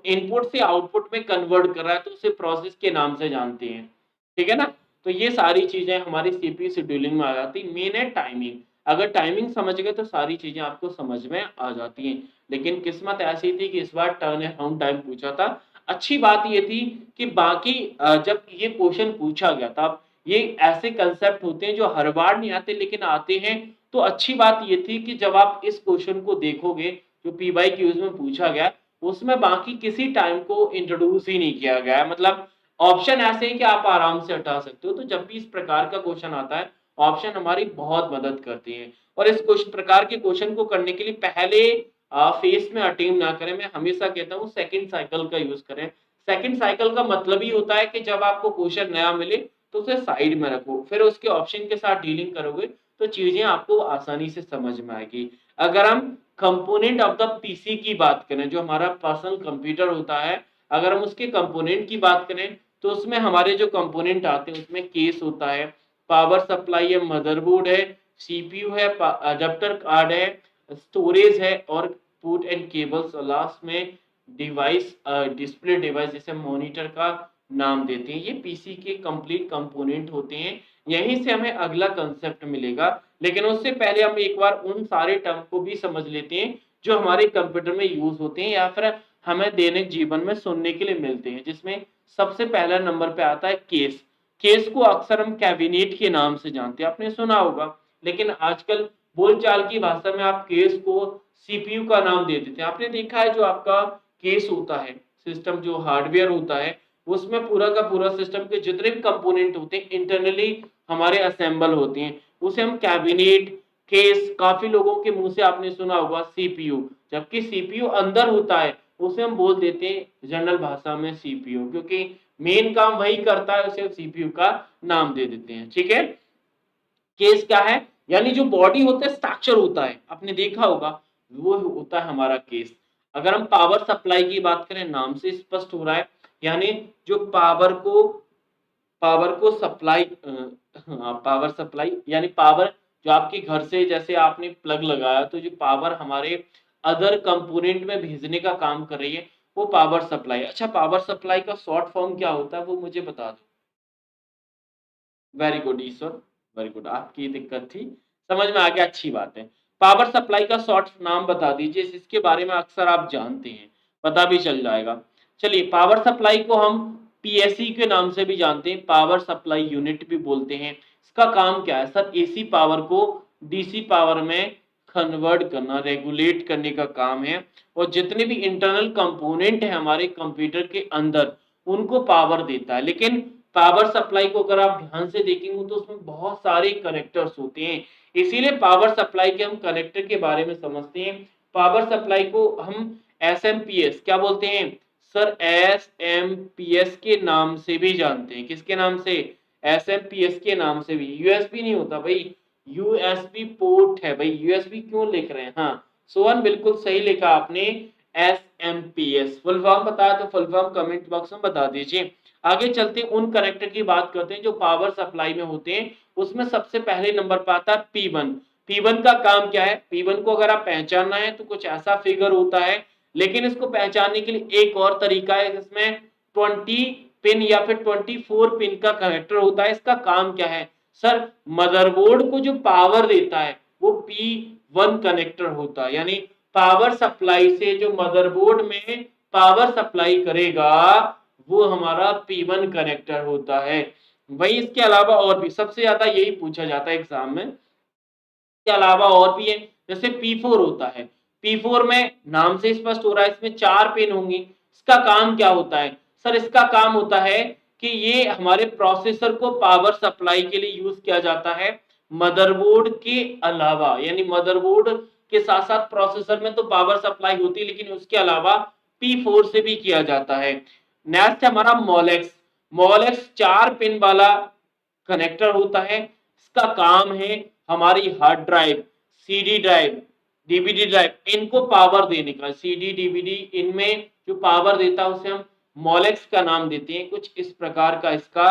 इनपुट से आउटपुट में कन्वर्ट कर रहा है, तो उसे प्रोसेस के नाम से जानते हैं। ठीक है ना। तो ये सारी चीजें हमारी सीपीयू शेड्यूलिंग में आ जाती। मेन है टाइमिंग। अगर टाइमिंग समझ गए तो सारी चीजें आपको समझ में आ जाती हैं। लेकिन किस्मत ऐसी थी कि इस बार टर्न अराउंड टाइम पूछा था। अच्छी बात ये थी कि बाकी जब ये क्वेश्चन पूछा गया था, ये ऐसे कंसेप्ट होते हैं जो हर बार नहीं आते लेकिन आते हैं। तो अच्छी बात ये थी कि जब आप इस क्वेश्चन को देखोगे जो पी वाई क्यूज में पूछा गया, उसमें बाकी किसी टाइम को इंट्रोड्यूस ही नहीं किया गया है। मतलब ऑप्शन ऐसे हैं कि आप आराम से हटा सकते हो। तो जब भी इस प्रकार का क्वेश्चन आता है, ऑप्शन हमारी बहुत मदद करती हैं। और इस प्रकार के क्वेश्चन को करने के लिए पहले फेस में अटेम्प्ट ना करें। मैं हमेशा कहता हूँ सेकंड साइकिल का यूज करें। सेकंड साइकिल का मतलब ही होता है कि जब आपको क्वेश्चन नया मिले तो उसे साइड में रखो, फिर उसके ऑप्शन के साथ डीलिंग करोगे तो चीजें आपको आसानी से समझ में आएगी। अगर हम कंपोनेंट ऑफ द पीसी की बात करें, जो हमारा पर्सनल कंप्यूटर होता है, अगर हम उसके कंपोनेंट की बात करें तो उसमें हमारे जो कंपोनेंट आते हैं उसमें केस होता है, पावर सप्लाई है, मदरबोर्ड है, सीपीयू है, अडेप्टर कार्ड है, स्टोरेज है और पुट एंड केबल्स, और लास्ट में डिवाइस, डिस्प्ले डिवाइस जिसे मॉनिटर का नाम देते हैं। ये पीसी के कंप्लीट कंपोनेंट होते हैं। यहीं से हमें अगला कंसेप्ट मिलेगा, लेकिन उससे पहले हम एक बार उन सारे टर्म को भी समझ लेते हैं जो हमारे कंप्यूटर में यूज होते हैं या फिर हमें दैनिक जीवन में सुनने के लिए मिलते हैं। जिसमें सबसे पहला नंबर पे आता है केस। केस को अक्सर हम कैबिनेट के नाम से जानते हैं, आपने सुना होगा। लेकिन आजकल बोलचाल की भाषा में आप केस को सीपीयू का नाम दे देते हैं। आपने देखा है जो आपका केस होता है, सिस्टम जो हार्डवेयर होता है, उसमें पूरा का पूरा सिस्टम के जितने भी कंपोनेंट होते हैं इंटरनली हमारे असेंबल होते हैं, उसे हम कैबिनेट, केस, काफी लोगों के मुंह से आपने सुना होगा सीपीयू। जबकि सीपीयू अंदर होता है उसे हम बोल देते हैं जनरल भाषा में सीपीयू, क्योंकि मेन काम वही करता है, उसे सीपीयू का नाम दे देते हैं। ठीक है। केस क्या है, यानी जो बॉडी होता है, स्ट्रक्चर होता है, आपने देखा होगा, वो होता है हमारा केस। अगर हम पावर सप्लाई की बात करें, नाम से स्पष्ट हो रहा है, यानी जो पावर को सप्लाई, पावर सप्लाई यानी पावर जो आपके घर से, जैसे आपने प्लग लगाया तो जो पावर हमारे अदर कंपोनेंट में भेजने का काम कर रही है, वो पावर सप्लाई। अच्छा, पावर सप्लाई का शॉर्ट फॉर्म क्या होता है वो मुझे बता दो। वेरी गुड ईश्वर, वेरी गुड, आपकी दिक्कत थी, समझ में आ गया, अच्छी बात है। पावर सप्लाई का शॉर्ट नाम बता दीजिए जिसके बारे में अक्सर आप जानते हैं, पता भी चल जाएगा। चलिए, पावर सप्लाई को हम पीएसई के नाम से भी जानते हैं, पावर सप्लाई यूनिट भी बोलते हैं, इसका काम क्या है सर? एसी पावर को डीसी पावर में कन्वर्ट करना, रेगुलेट करने का काम है। और जितने भी इंटरनल कंपोनेंट है हमारे कंप्यूटर के अंदर उनको पावर देता है। लेकिन पावर सप्लाई को अगर आप ध्यान से देखेंगे तो उसमें बहुत सारे कनेक्टर्स होते हैं, इसीलिए पावर सप्लाई के हम कनेक्टर के बारे में समझते हैं। पावर सप्लाई को हम एसएमपीएस क्या बोलते हैं सर? एसएमपीएस के नाम से भी जानते हैं। किसके नाम से? एसएमपीएस के नाम से भी। यूएसबी नहीं होता भाई, यूएसबी पोर्ट है भाई। यूएसबी क्यों लिख रहे हैं? हाँ सोहन बिल्कुल सही लिखा आपने, एसएमपीएस। फुल फॉर्म बताया तो फुल फॉर्म कमेंट बॉक्स में बता दीजिए। आगे चलते उन कनेक्टर की बात करते हैं जो पावर सप्लाई में होते हैं। उसमें सबसे पहले नंबर पर आता है P1। P1 का काम क्या है? P1 को अगर आप पहचानना है तो कुछ ऐसा फिगर होता है, लेकिन इसको पहचानने के लिए एक और तरीका है, जिसमें 20 पिन या फिर 24 पिन का कनेक्टर होता है। इसका काम क्या है सर? मदरबोर्ड को जो पावर देता है वो P1 कनेक्टर होता है, यानी पावर सप्लाई से जो मदरबोर्ड में पावर सप्लाई करेगा वो हमारा P1 कनेक्टर होता है। वही इसके अलावा और भी सबसे ज्यादा यही पूछा जाता है एग्जाम में। के अलावा और भी है, जैसे P4 होता है। P4 में नाम से स्पष्ट हो रहा है इसमें 4 पिन होंगी। इसका काम क्या होता है सर? इसका काम होता है कि ये हमारे प्रोसेसर को पावर सप्लाई के लिए यूज किया जाता है मदरबोर्ड के अलावा, यानी मदरबोर्ड के साथ साथ प्रोसेसर में तो पावर सप्लाई होती है, लेकिन उसके अलावा P4 से भी किया जाता है। नेक्स्ट हमारा मॉलेक्स। मॉलेक्स 4 पिन वाला कनेक्टर होता है। इसका काम है हमारी hard drive, CD drive, DVD drive, इनको पावर देने का। सीडी डीवीडी इनमें जो पावर देता है उसे हम मॉलेक्स का नाम देते हैं। कुछ इस प्रकार का इसका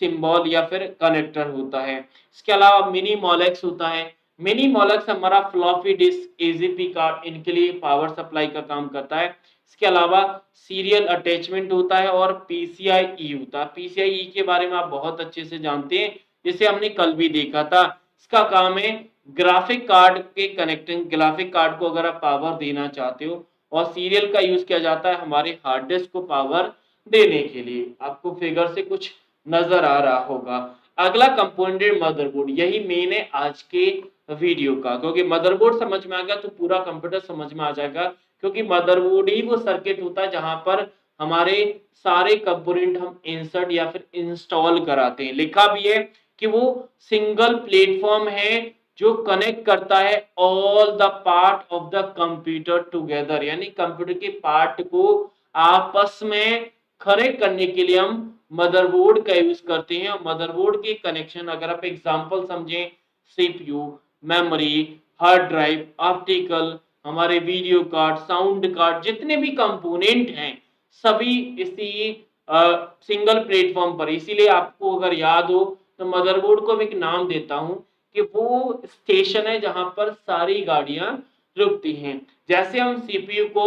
सिंबल या फिर कनेक्टर होता है। इसके अलावा मिनी मॉलेक्स होता है। मिनी मॉलेक्स हमारा फ्लॉपी डिस्क, एजीपी कार्ड, इनके लिए पावर सप्लाई का काम करता है। इसके अलावा सीरियल अटैचमेंट होता है और पीसीआई होता है। पीसीआई के बारे में आप बहुत अच्छे से जानते हैं, जिसे हमने कल भी देखा था। इसका काम है ग्राफिक कार्ड के कनेक्टिंग। ग्राफिक कार्ड को अगर आप पावर देना चाहते हो, और सीरियल का यूज किया जाता है हमारे हार्ड डिस्क को पावर देने के लिए। आपको फिगर से कुछ नजर आ रहा होगा। अगला कंपोनेंट मदरबोर्ड, यही मेन है आज के वीडियो का, क्योंकि मदरबोर्ड समझ में आ गया तो पूरा कंप्यूटर समझ में आ जाएगा। क्योंकि मदरबोर्ड ही वो सर्किट होता है जहां पर हमारे सारे कंपोनेंट हम इंसर्ट या फिर इंस्टॉल कराते हैं। लिखा भी है कि वो सिंगल प्लेटफॉर्म है जो कनेक्ट करता है all the part of the computer together, यानी कंप्यूटर के पार्ट को आपस में खड़े करने के लिए हम मदरबोर्ड का यूज करते हैं। मदरबोर्ड के कनेक्शन अगर आप एग्जांपल समझें, CPU, memory, hard drive, optical, हमारे वीडियो कार्ड, साउंड कार्ड, जितने भी कंपोनेंट हैं सभी इसी सिंगल प्लेटफॉर्म पर। इसीलिए आपको अगर याद हो तो मदरबोर्ड को मैं एक नाम देता हूं कि वो स्टेशन है जहां पर सारी गाड़ियां रुकती हैं। जैसे हम सीपीयू को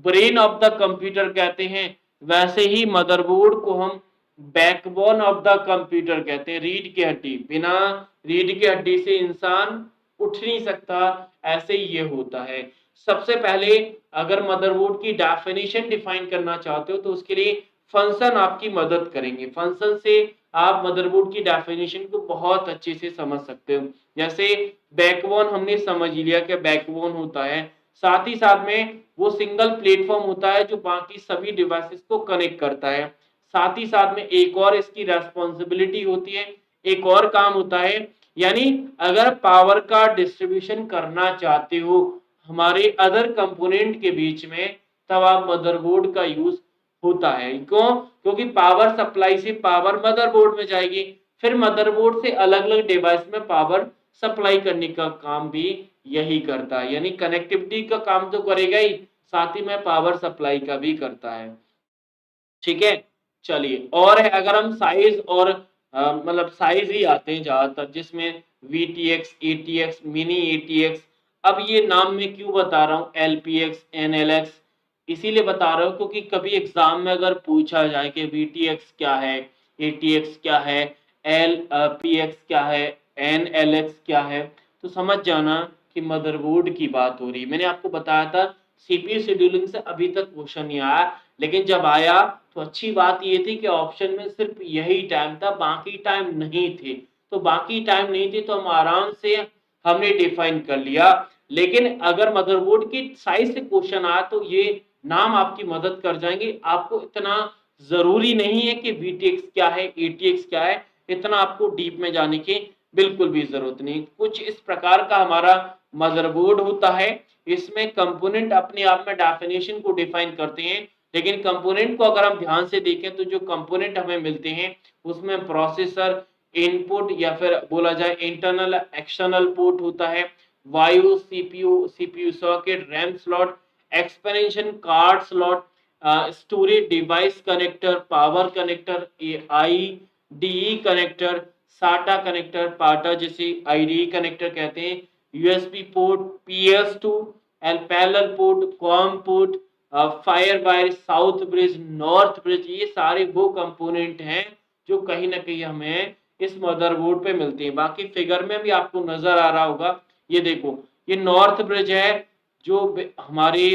ब्रेन ऑफ द कंप्यूटर कहते हैं, वैसे ही मदरबोर्ड को हम बैकबोन ऑफ द कंप्यूटर कहते हैं। रीढ़ की हड्डी, बिना रीढ़ की हड्डी से इंसान उठ नहीं सकता, ऐसे ही ये होता है। सबसे पहले अगर मदरबोर्ड की डेफिनेशन डिफाइन करना चाहते हो तो उसके लिए फंक्शन आपकी मदद करेंगे। फंक्शन से आप मदरबोर्ड की डेफिनेशन को बहुत अच्छे से समझ सकते हो। जैसे बैकबोन हमने समझ लिया कि बैकबोन होता है, साथ ही साथ में वो सिंगल प्लेटफॉर्म होता है जो बाकी सभी डिवाइसेस को कनेक्ट करता है। साथ ही साथ में एक और इसकी रेस्पॉन्सिबिलिटी होती है, एक और काम होता है, यानी अगर पावर का डिस्ट्रीब्यूशन करना चाहते हो हमारे अदर कंपोनेंट के बीच में, तब आप मदरबोर्ड का यूज होता है। क्यों? क्योंकि पावर सप्लाई से पावर मदरबोर्ड में जाएगी, फिर मदरबोर्ड से अलग अलग डिवाइस में पावर सप्लाई करने का काम भी यही करता है। यानी कनेक्टिविटी का काम तो करेगा ही, साथ ही में पावर सप्लाई का भी करता है। ठीक है, चलिए और है, अगर हम साइज और मतलब साइज ही आते हैं ज्यादातर, जिसमें VTX, ATX, मिनी ATX। अब ये नाम में क्यों बता रहा हूँ LPX, NLX, इसीलिए बता रहा हूँ क्योंकि कभी एग्जाम में अगर पूछा जाए कि VTX क्या है, ATX क्या है, LPX क्या है, NLX क्या है, तो समझ जाना कि मदरबोर्ड की बात हो रही है। मैंने आपको बताया था सीपीयू शेड्यूलिंग से अभी तक क्वेश्चन नहीं आया, लेकिन जब आया तो अच्छी बात ये थी कि ऑप्शन में सिर्फ यही टाइम था, बाकी टाइम नहीं थे। तो बाकी टाइम नहीं थी, तो हम आराम से हमने डिफाइन कर लिया। लेकिन अगर मदरबोर्ड की साइज से क्वेश्चन आया तो ये नाम आपकी मदद कर जाएंगे। आपको इतना जरूरी नहीं है कि VTX क्या है, ATX क्या है, इतना आपको डीप में जाने की बिल्कुल भी जरूरत नहीं। कुछ इस प्रकार का हमारा मदरबोर्ड होता है। इसमें कंपोनेंट अपने आप में डेफिनेशन को डिफाइन करते हैं, लेकिन कंपोनेंट को अगर हम ध्यान से देखें तो जो कंपोनेंट हमें मिलते हैं उसमें प्रोसेसर, इनपुट या फिर बोला जाए इंटरनल एक्सटर्नल पोर्ट होता है, वायु, CPU socket, RAM slot, expansion card slot, storage device connector, power connector, IDE connector, साटा कनेक्टर, पाटा जिसे IDE कनेक्टर कहते हैं, USB port, PS2, parallel port, com port, fire wire, south bridge, north bridge, ये सारे वो कंपोनेंट हैं जो कहीं ना कहीं हमें इस मदरबोर्ड पे मिलते हैं। बाकी फिगर में भी आपको नजर आ रहा होगा, ये देखो ये नॉर्थ ब्रिज है जो हमारे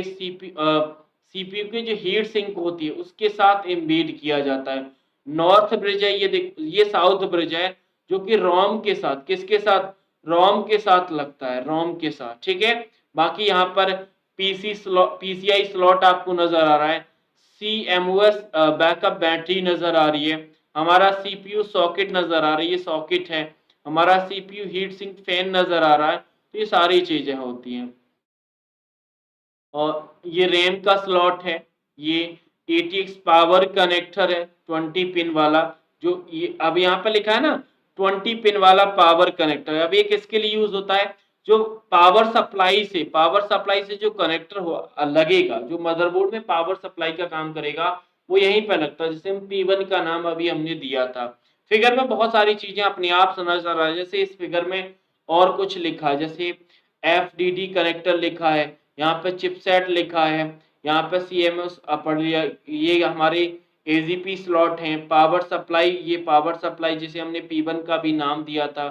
CPU की जो हीट सिंक होती है उसके साथ एम्बेड किया जाता है। नॉर्थ ब्रिज है, ये देखो ये साउथ ब्रिज है जो कि रोम के साथ, किसके साथ, रोम के साथ लगता है, रोम के साथ, ठीक है। बाकी यहाँ पर PCI स्लॉट आपको नजर आ रहा है, CMOS बैकअप बैटरी नजर आ रही है, हमारा CPU सॉकेट नजर आ रही है, सॉकेट है, हमारा CPU हीट सिंक फैन नजर आ रहा है। तो ये सारी चीजें होती हैं। और ये रैम का स्लॉट है, ये ATX पावर कनेक्टर है 20 पिन वाला, जो ये अब यहाँ पे लिखा है ना 20 पिन वाला पावर कनेक्टर। अब ये किसके लिए यूज होता है, जो पावर सप्लाई से जो कनेक्टर लगेगा, जो मदरबोर्ड में पावर सप्लाई का काम करेगा वो यहीं पे लगता है, जैसे हम P1 का नाम अभी हमने दिया था। फिगर में बहुत सारी चीजें अपने आप समझ आ रहा है, जैसे इस फिगर में और कुछ लिखा है, जैसे FDD कनेक्टर लिखा है, यहाँ पे चिपसेट लिखा है, यहाँ पे CMOS पढ़ लिया, ये हमारे AGP स्लॉट हैं, पावर सप्लाई, ये पावर सप्लाई जिसे हमने P1 का भी नाम दिया था,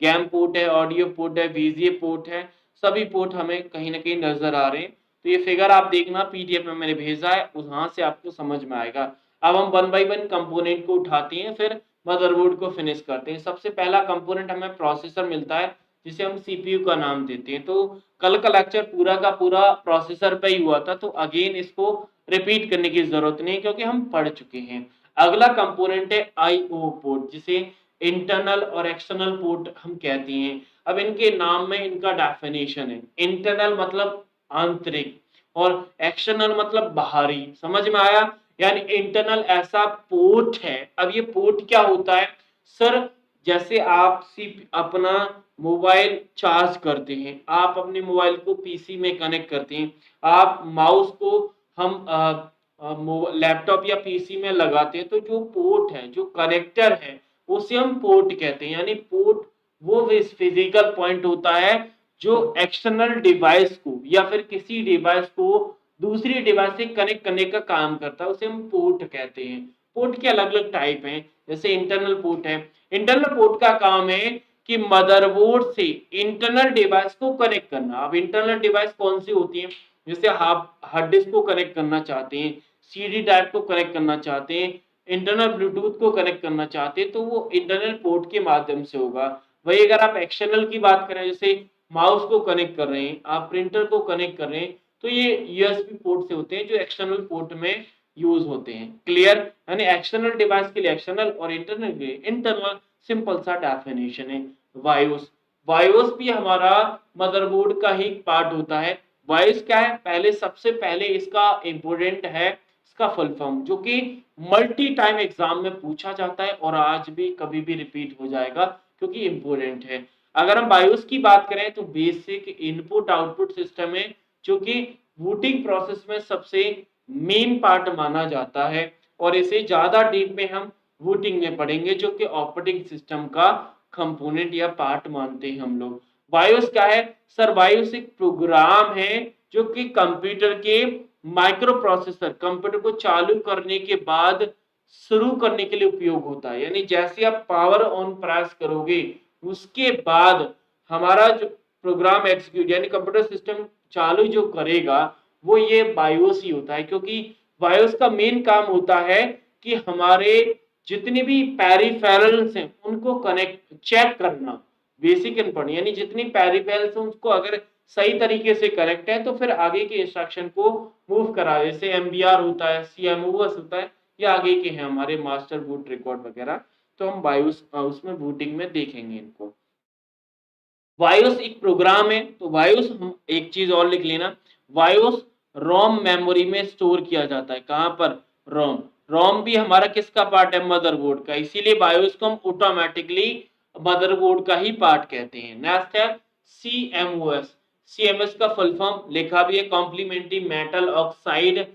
गैम पोर्ट है, ऑडियो पोर्ट है, VGA पोर्ट है, सभी पोर्ट हमें कहीं ना कहीं नजर आ रहे हैं। तो ये फिगर आप देखना PDF में मैंने भेजा है, वहां से आपको समझ में आएगा। अब हम 1 बाय 1 कंपोनेंट को उठाते हैं, फिर मदरबोर्ड को फिनिश करते हैं। सबसे पहला कंपोनेंट हमें प्रोसेसर मिलता है जिसे हम CPU का नाम देते हैं। तो कल का लेक्चर पूरा का पूरा प्रोसेसर पे ही हुआ था, तो अगेन इसको रिपीट करने की जरूरत नहीं क्योंकि हम पढ़ चुके हैं। अगला कंपोनेंट है IO पोर्ट, जिसे इंटरनल और एक्सटर्नल पोर्ट हम कहते हैं। अब इनके नाम में इनका डेफिनेशन है, इंटरनल मतलब आंतरिक और एक्सटर्नल मतलब बाहरी, समझ में आया। यानी इंटरनल ऐसा पोर्ट है। अब ये पोर्ट क्या होता है सर, जैसे आप अपना मोबाइल चार्ज करते हैं, आप अपने मोबाइल को PC में कनेक्ट करते हैं, आप माउस को हम लैपटॉप या PC में लगाते हैं, तो जो पोर्ट है, जो कनेक्टर है, उसे हम पोर्ट कहते हैं। यानी पोर्ट वो फिजिकल पॉइंट होता है जो एक्सटर्नल डिवाइस को या फिर किसी डिवाइस को दूसरी डिवाइस से कनेक्ट करने का काम करता है, उसे हम पोर्ट कहते हैं। पोर्ट के अलग अलग टाइप हैं, जैसे इंटरनल पोर्ट है। इंटरनल पोर्ट का काम है कि मदरबोर्ड से इंटरनल डिवाइस को कनेक्ट करना। अब इंटरनल डिवाइस कौन सी होती है, जैसे आप हार्ड डिस्क को कनेक्ट करना चाहते हैं, CD ड्राइव को कनेक्ट करना चाहते हैं, इंटरनल ब्लूटूथ को कनेक्ट करना चाहते हैं, तो वो इंटरनल पोर्ट के माध्यम से होगा। वही अगर आप एक्सटर्नल की बात करें, जैसे माउस को कनेक्ट कर रहे हैं, आप प्रिंटर को कनेक्ट कर रहे हैं, तो ये USB पोर्ट से होते हैं जो एक्सटर्नल पोर्ट में यूज होते हैं। क्लियर। यानी एक्सटर्नल डिवाइस के लिए एक्सटर्नल और इंटरनल के लिए इंटरनल। सिंपल सा डेफिनेशन है। वायोस, वायोस भी हमारा मदरबोर्ड का ही पार्ट होता है। वायोस क्या है, पहले सबसे पहले इसका इंपोर्टेंट है इसका फुल फॉर्म, जो कि मल्टी टाइम एग्जाम में पूछा जाता है और आज भी कभी भी रिपीट हो जाएगा क्योंकि इंपोर्टेंट है। अगर हम बायोस की बात करें तो बेसिक इनपुट आउटपुट सिस्टम है, जो कि बूटिंग प्रोसेस में सबसे मेन पार्ट माना जाता है, और इसे ज्यादा डीप में हम बूटिंग में पढ़ेंगे, जो कि ऑपरेटिंग सिस्टम का कंपोनेंट या पार्ट मानते हैं हम लोग। बायोस क्या है सर, बायोस एक प्रोग्राम है जो कि कंप्यूटर के माइक्रो प्रोसेसर, कंप्यूटर को चालू करने के बाद शुरू करने के लिए उपयोग होता है। यानी जैसे आप पावर ऑन प्रेस करोगे उसके बाद हमारा जो प्रोग्राम एग्जीक्यूट यानी कंप्यूटर सिस्टम चालू जो करेगा वो ये बायोस ही होता है, क्योंकि बायोस का मेन काम होता है कि हमारे जितनी भी पेरिफेरल्स हैं उनको कनेक्ट चेक करना, बेसिक इनपुट यानी जितनी पेरिफेरल्स हैं उसको अगर सही तरीके से करेक्ट है तो फिर आगे के इंस्ट्रक्शन को मूव करा, जैसे एमबीआर होता है, सीएमओएस होता है, ये आगे के हैं हमारे मास्टर बूट रिकॉर्ड वगैरह, तो हम बायोस उसमें बूटिंग में देखेंगे इनको। बायोस एक प्रोग्राम है, तो बायोस हम एक चीज और लिख लेना, बायोस रोम मेमोरी में स्टोर किया जाता है। कहां पर? रोम। रोम भी हमारा किसका पार्ट है? मदरबोर्ड का, इसीलिए बायोस को हम ऑटोमेटिकली मदरबोर्ड का ही पार्ट कहते हैं। नेक्स्ट है सीएमओएस। सीएमएस का फुल फॉर्म लिखा भी है, कॉम्प्लीमेंट्री मेटल ऑक्साइड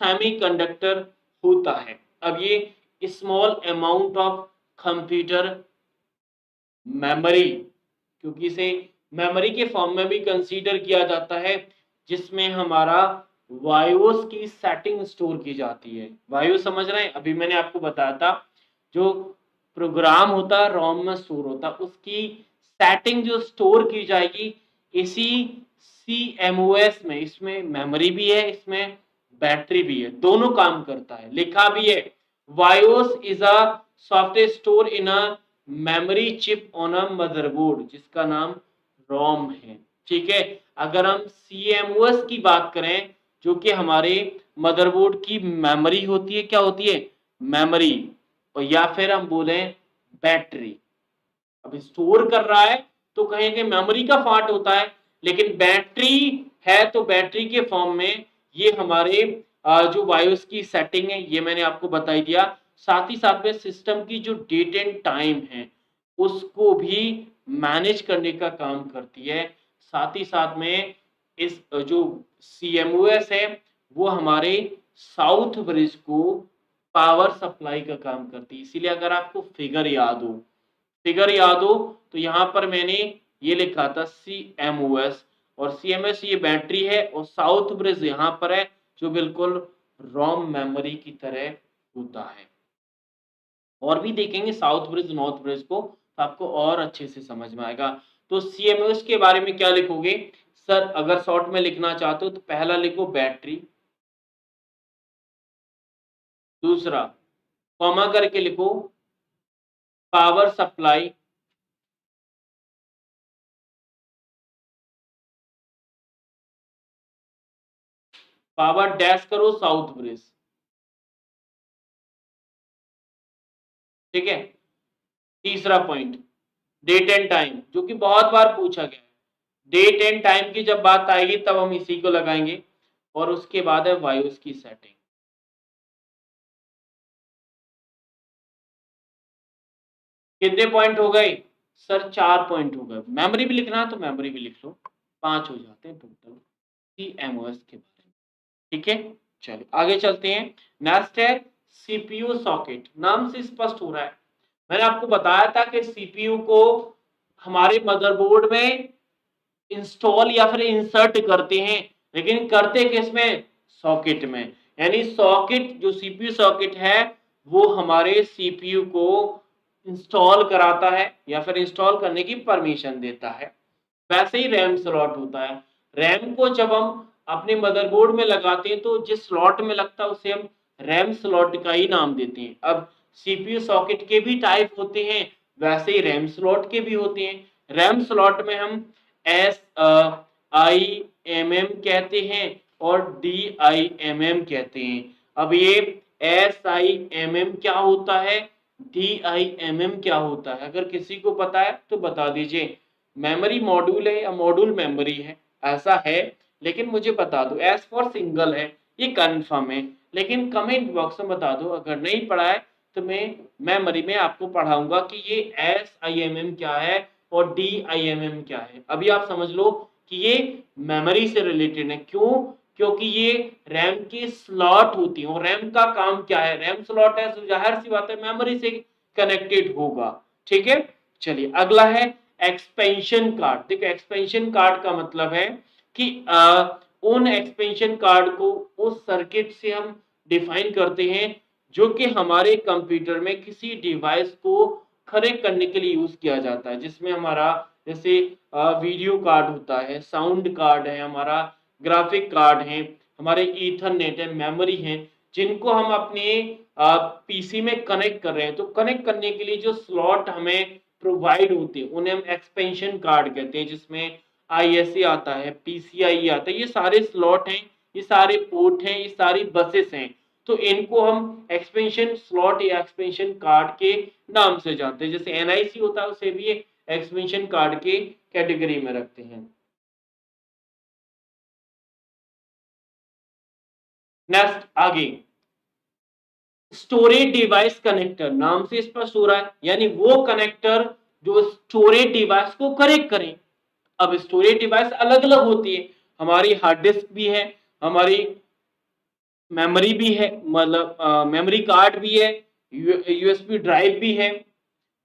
सेमीकंडक्टर होता है। अब ये small amount of computer memory, क्योंकि इसे मेमोरी के फॉर्म में भी कंसीडर किया जाता है, जिसमें हमारा वायोस की सेटिंग स्टोर की जाती है। वायो समझ रहे हैं? अभी मैंने आपको बताया था जो प्रोग्राम होता है रोम में स्टोर होता है, उसकी सेटिंग जो स्टोर की जाएगी इसी सीएमओएस में। इसमें मेमोरी भी है, इसमें बैटरी भी है, दोनों काम करता है। लिखा भी है bios is a software store in a memory chip on a motherboard, जिसका नाम रोम है। ठीक है, अगर हम सीएमओएस की बात करें जो कि हमारे मदरबोर्ड की मेमोरी होती है, क्या होती है? मेमोरी, और या फिर हम बोले बैटरी। अब स्टोर कर रहा है तो कहेंगे मेमोरी का पार्ट होता है, लेकिन बैटरी है तो बैटरी के फॉर्म में ये हमारे जो बायोस की सेटिंग है ये मैंने आपको बता ही दिया। साथ ही साथ में सिस्टम की जो डेट एंड टाइम है उसको भी मैनेज करने का काम करती है। साथ ही साथ में इस जो सीएमओएस है वो हमारे साउथ ब्रिज को पावर सप्लाई का काम करती है। इसीलिए अगर आपको फिगर याद हो तो यहाँ पर मैंने ये लिखा था सीएमओएस, और सीएमएस ये बैटरी है और साउथ ब्रिज यहाँ पर है जो बिल्कुल रोम मेमोरी की तरह होता है। और भी देखेंगे साउथ ब्रिज नॉर्थ ब्रिज को तो आपको और अच्छे से समझ में आएगा। तो सीएमओएस के बारे में क्या लिखोगे सर? अगर शॉर्ट में लिखना चाहते हो तो पहला लिखो बैटरी, दूसरा कॉमा करके लिखो पावर सप्लाई, पावर डैश करो साउथ ब्रिज। ठीक है, तीसरा पॉइंट डेट एंड टाइम, जो कि बहुत बार पूछा गया है। डेट एंड टाइम की जब बात आएगी तब हम इसी को लगाएंगे, और उसके बाद है वायोस की सेटिंग। कितने पॉइंट हो गए सर? 4 पॉइंट हो गए। मेमोरी भी लिखना है तो मेमोरी भी लिख लो, 5 हो जाते हैं टोटल सीएमओएस के बारे में। ठीक है, चलिए आगे चलते हैं। नेक्स्ट है सीपीयू सॉकेट। नाम से स्पष्ट हो रहा है, मैंने आपको बताया था कि सीपीयू को हमारे मदरबोर्ड में इंस्टॉल या फिर इंसर्ट करते हैं, लेकिन करते किसमें? सॉकेट में। यानी सॉकेट जो सीपीयू सॉकेट है वो हमारे सीपीयू को इंस्टॉल कराता है या फिर इंस्टॉल करने की परमिशन देता है। वैसे ही रैम स्लॉट होता है। रैम को जब हम अपने मदरबोर्ड में लगाते हैं तो जिस स्लॉट में लगता है उसे हम रैम स्लॉट का ही नाम देते हैं। अब सीपीयू सॉकेट के भी टाइप होते हैं, वैसे ही रैम स्लॉट के भी होते हैं। रैम स्लॉट में हम SIMM कहते हैं और DIMM कहते हैं। अब ये SIMM क्या होता है, DIMM क्या होता है, अगर किसी को पता है तो बता दीजिए। मेमोरी मॉड्यूल है या मॉड्यूल मेमोरी है, ऐसा है, लेकिन मुझे बता दो। एस फॉर सिंगल है, ये कंफर्म है, लेकिन कमेंट बॉक्स में बता दो। अगर नहीं पढ़ा है तो मैं मेमोरी में आपको पढ़ाऊंगा कि ये SIMM क्या है और DIMM क्या है। अभी आप समझ लो कि ये मेमोरी से रिलेटेड है। क्यों? क्योंकि ये रैम की स्लॉट होती है, और रैम का काम क्या है? रैम स्लॉट है तो जाहिर सी बात है मेमोरी से कनेक्टेड होगा। ठीक है, चलिए अगला है एक्सपेंशन कार्ड। देखो एक्सपेंशन कार्ड का मतलब है कि उन एक्सपेंशन कार्ड को उस सर्किट से हम डिफाइन करते हैं जो कि हमारे कंप्यूटर में किसी डिवाइस को कनेक्ट करने के लिए यूज किया जाता है, जिसमें हमारा जैसे वीडियो कार्ड होता है, साउंड कार्ड है, हमारा ग्राफिक कार्ड है, हमारे ईथरनेट है, मेमोरी है। जिनको हम अपने पीसी में कनेक्ट कर रहे हैं। तो कनेक्ट करने के लिए जो स्लॉट हमें प्रोवाइड होते हैं उन्हें हम एक्सपेंशन कार्ड कहते हैं, जिसमें आईएसए आता है, पीसीआई आता है, ये सारे स्लॉट हैं, ये सारे पोर्ट हैं, ये सारी बसेस हैं। तो इनको हम एक्सपेंशन स्लॉट या एक्सपेंशन कार्ड के नाम से जानते हैं। जैसे एनआईसी होता है उसे भी एक्सपेंशन कार्ड के कैटेगरी में रखते हैं। नेक्स्ट आगे, स्टोरेज डिवाइस कनेक्टर, नाम से स्पष्ट हो रहा है, यानी वो कनेक्टर जो स्टोरेज डिवाइस को कनेक्ट करें। अब स्टोरेज डिवाइस अलग अलग होती है, हमारी हार्ड डिस्क भी है, हमारी मेमोरी भी है, मतलब मेमोरी कार्ड भी है, यूएसबी ड्राइव भी है,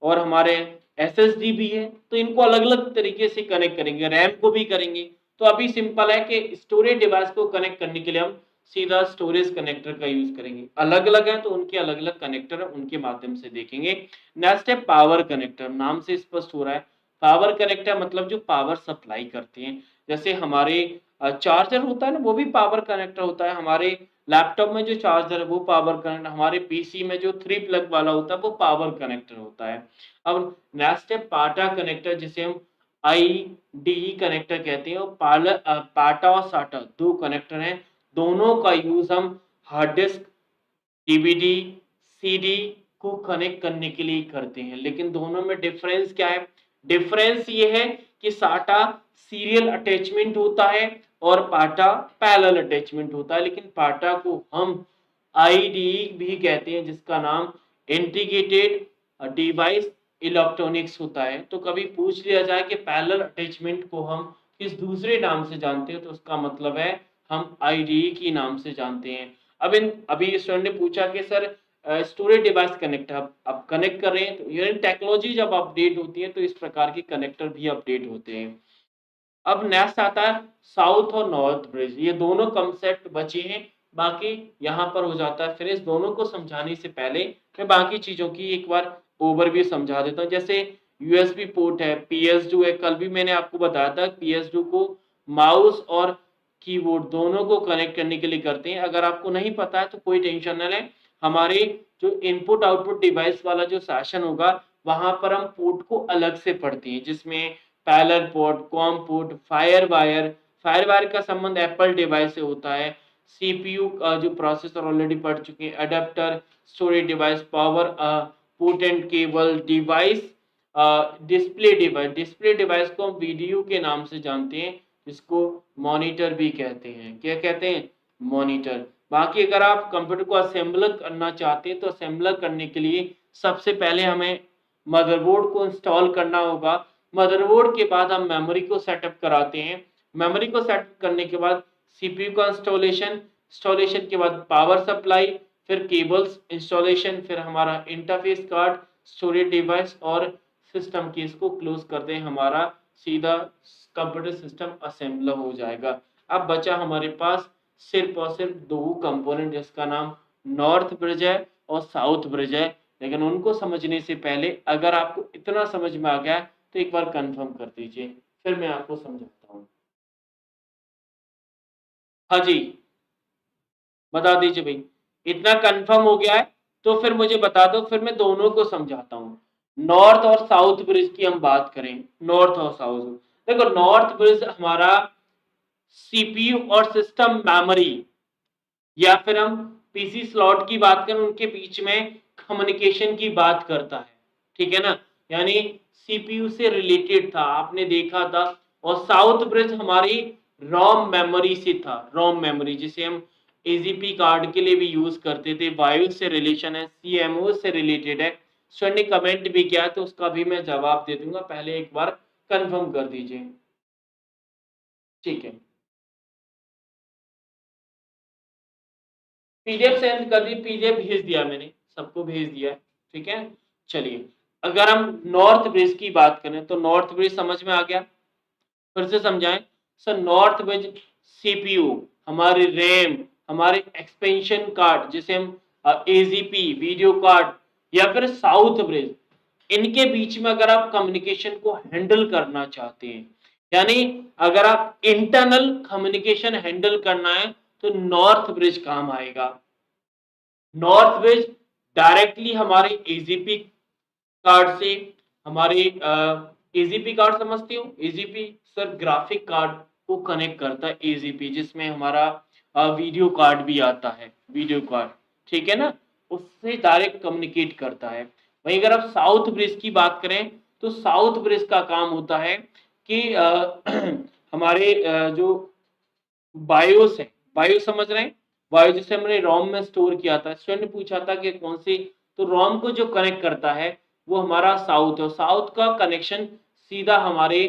और हमारे एसएसडी भी है। तो इनको अलग अलग तरीके से कनेक्ट करेंगे, रैम को भी करेंगे। तो अभी सिंपल है कि स्टोरेज डिवाइस को कनेक्ट करने के लिए हम सीधा स्टोरेज कनेक्टर का यूज करेंगे। अलग अलग है तो उनके अलग अलग कनेक्टर है, उनके माध्यम से देखेंगे। नेक्स्ट है पावर कनेक्टर, नाम से स्पष्ट हो रहा है, पावर कनेक्टर मतलब जो पावर सप्लाई करते हैं। जैसे हमारे चार्जर होता है ना, वो भी पावर कनेक्टर होता है। हमारे लैपटॉप में जो चार्जर है वो पावर कनेक्टर, हमारे पीसी में जो 3 प्लग वाला होता है वो पावर कनेक्टर होता है। अब नेक्स्ट है पाटा कनेक्टर, जिसे हम आईडीई कनेक्टर कहते हैं। और पाटा और साटा दो कनेक्टर हैं, दोनों का यूज हम हार्ड डिस्क, डीवीडी, सीडी को कनेक्ट करने के लिए करते हैं। लेकिन दोनों में डिफरेंस क्या है? डिफरेंस ये है कि साटा सीरियल अटैचमेंट होता है और पाटा पैरेलल अटैचमेंट होता है। लेकिन पाटा को हम आईडीई भी कहते हैं, जिसका नाम इंटीग्रेटेड डिवाइस इलेक्ट्रॉनिक्स होता है। तो कभी पूछ लिया जाए कि पैरेलल अटैचमेंट को हम किस दूसरे नाम से जानते हैं, तो उसका मतलब है हम आईडीई की नाम से जानते हैं। अभी स्टूडेंट ने पूछा कि सर स्टोरेज डिवाइस कनेक्ट अब कनेक्ट कर रहे हैं, तो ये टेक्नोलॉजी जब अपडेट होती है तो इस प्रकार के कनेक्टर भी अपडेट होते हैं। अब नेक्स्ट आता है साउथ और नॉर्थ ब्रिज, ये दोनों कंसेप्ट बचे हैं, बाकी यहाँ पर हो जाता है फिनिश। दोनों को समझाने से पहले मैं बाकी चीजों की एक बार ओवरव्यू समझा देता हूँ। जैसे यूएसबी पोर्ट है, PS2 है, कल भी मैंने आपको बताया था PS2 को माउस और कीबोर्ड दोनों को कनेक्ट करने के लिए करते हैं। अगर आपको नहीं पता है तो कोई टेंशन न लें, हमारे जो इनपुट आउटपुट डिवाइस वाला जो सेशन होगा वहां पर हम पोर्ट को अलग से पढ़ते हैं, जिसमें parallel port, com port, fire wire का संबंध एप्पल डिवाइस से होता है। सीपीयू का जो प्रोसेसर ऑलरेडी पढ़ चुके हैं, adapter, storage device, power port and cable device, display device को हम वीडियो के नाम से जानते हैं, जिसको मॉनिटर भी कहते हैं। क्या कहते हैं? मॉनिटर। बाकी अगर आप कंप्यूटर को असेंबल करना चाहते हैं तो असेंबल करने के लिए सबसे पहले हमें मदरबोर्ड को इंस्टॉल करना होगा। मदरबोर्ड के बाद हम मेमोरी को सेटअप कराते हैं। मेमोरी को सेटअप करने के बाद सीपीयू का इंस्टॉलेशन के बाद पावर सप्लाई, फिर केबल्स इंस्टॉलेशन, फिर हमारा इंटरफेस कार्ड, स्टोरेज डिवाइस और सिस्टम की इसको क्लोज कर दें, हमारा सीधा कंप्यूटर सिस्टम असेंबल हो जाएगा। अब बचा हमारे पास सिर्फ और सिर्फ दो कंपोनेंट, जिसका नाम नॉर्थ ब्रिज है और साउथ ब्रिज है। लेकिन उनको समझने से पहले अगर आपको इतना समझ में आ गया तो एक बार कंफर्म कर दीजिए, फिर मैं आपको समझाता हूँ। हाँ जी, बता दीजिए भाई, इतना कंफर्म हो गया है तो फिर मुझे बता दो, फिर मैं दोनों को समझाता हूँ। नॉर्थ और साउथ ब्रिज की हम बात करें, नॉर्थ और साउथ, देखो नॉर्थ ब्रिज हमारा सीपीयू और सिस्टम मेमोरी, या फिर हम पीसी स्लॉट की बात करें, उनके बीच में कम्युनिकेशन की बात करता है, ठीक है ना, यानी सीपीयू से रिलेटेड था, आपने देखा था। और साउथ ब्रिज हमारी रोम मेमोरी से था, रोम मेमोरी जिसे हम एजीपी कार्ड के लिए भी यूज करते थे, बायो से रिलेशन है, सीएमओ से रिलेटेड है। सर ने कमेंट भी किया तो उसका भी मैं जवाब दे दूंगा, पहले एक बार कंफर्म कर दीजिए, ठीक है। पीडीएफ सेंड कर दी, पीडीएफ भेज दिया मैंने, सबको भेज दिया है, ठीक है। चलिए, अगर हम नॉर्थ ब्रिज की बात करें तो नॉर्थ ब्रिज समझ में आ गया, फिर से समझाएं। सर नॉर्थ ब्रिज सीपीयू, हमारे रैम, हमारे एक्सपेंशन कार्ड जिसे हम एजीपी वीडियो कार्ड, या फिर साउथ ब्रिज, इनके बीच में अगर आप कम्युनिकेशन को हैंडल करना चाहते हैं, यानी अगर आप इंटरनल कम्युनिकेशन हैंडल करना है तो नॉर्थ ब्रिज काम आएगा। नॉर्थ ब्रिज डायरेक्टली हमारे एजीपी कार्ड से, हमारे एजीपी कार्ड समझते हो, एजीपी सर ग्राफिक कार्ड को कनेक्ट करता है एजीपी, जिसमें हमारा वीडियो कार्ड भी आता है, वीडियो कार्ड, ठीक है ना, उससे डायरेक्ट कम्युनिकेट करता है। वहीं अगर आप साउथ ब्रिज की बात करें तो साउथ ब्रिज का काम होता है कि हमारे जो बायोस है, बायो समझ रहे हैं, बायो जिसे हमने रोम में स्टोर किया था, स्टूडेंट ने पूछा था कि कौन सी, तो रोम को जो कनेक्ट करता है वो हमारा साउथ है, साउथ का कनेक्शन सीधा हमारे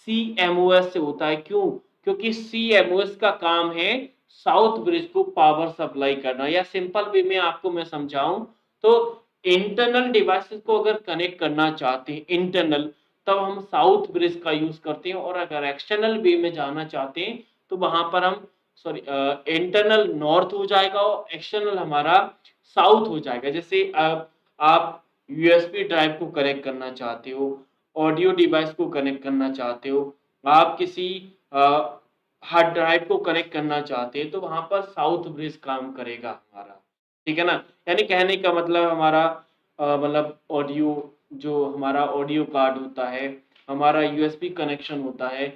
CMOS से होता है। क्यों? क्योंकि CMOS का काम है साउथ ब्रिज को पावर सप्लाई करना, या सिंपल वे में आपको मैं समझाऊं तो इंटरनल डिवाइसेस को अगर कनेक्ट करना चाहते हैं इंटरनल, तब हम साउथ ब्रिज का यूज करते हैं, और अगर एक्सटर्नल वे में जाना चाहते हैं तो वहां पर हम सॉरी इंटरनल नॉर्थ हो जाएगा और एक्सटर्नल हमारा साउथ हो जाएगा। जैसे आप USB ड्राइव को कनेक्ट करना चाहते हो, ऑडियो डिवाइस को कनेक्ट करना चाहते हो, आप किसी हार्ड ड्राइव को कनेक्ट करना चाहते हैं, तो वहां पर साउथ ब्रिज काम करेगा हमारा, ठीक है ना। यानी कहने का मतलब हमारा मतलब ऑडियो, जो हमारा ऑडियो कार्ड होता है, हमारा USB कनेक्शन होता है,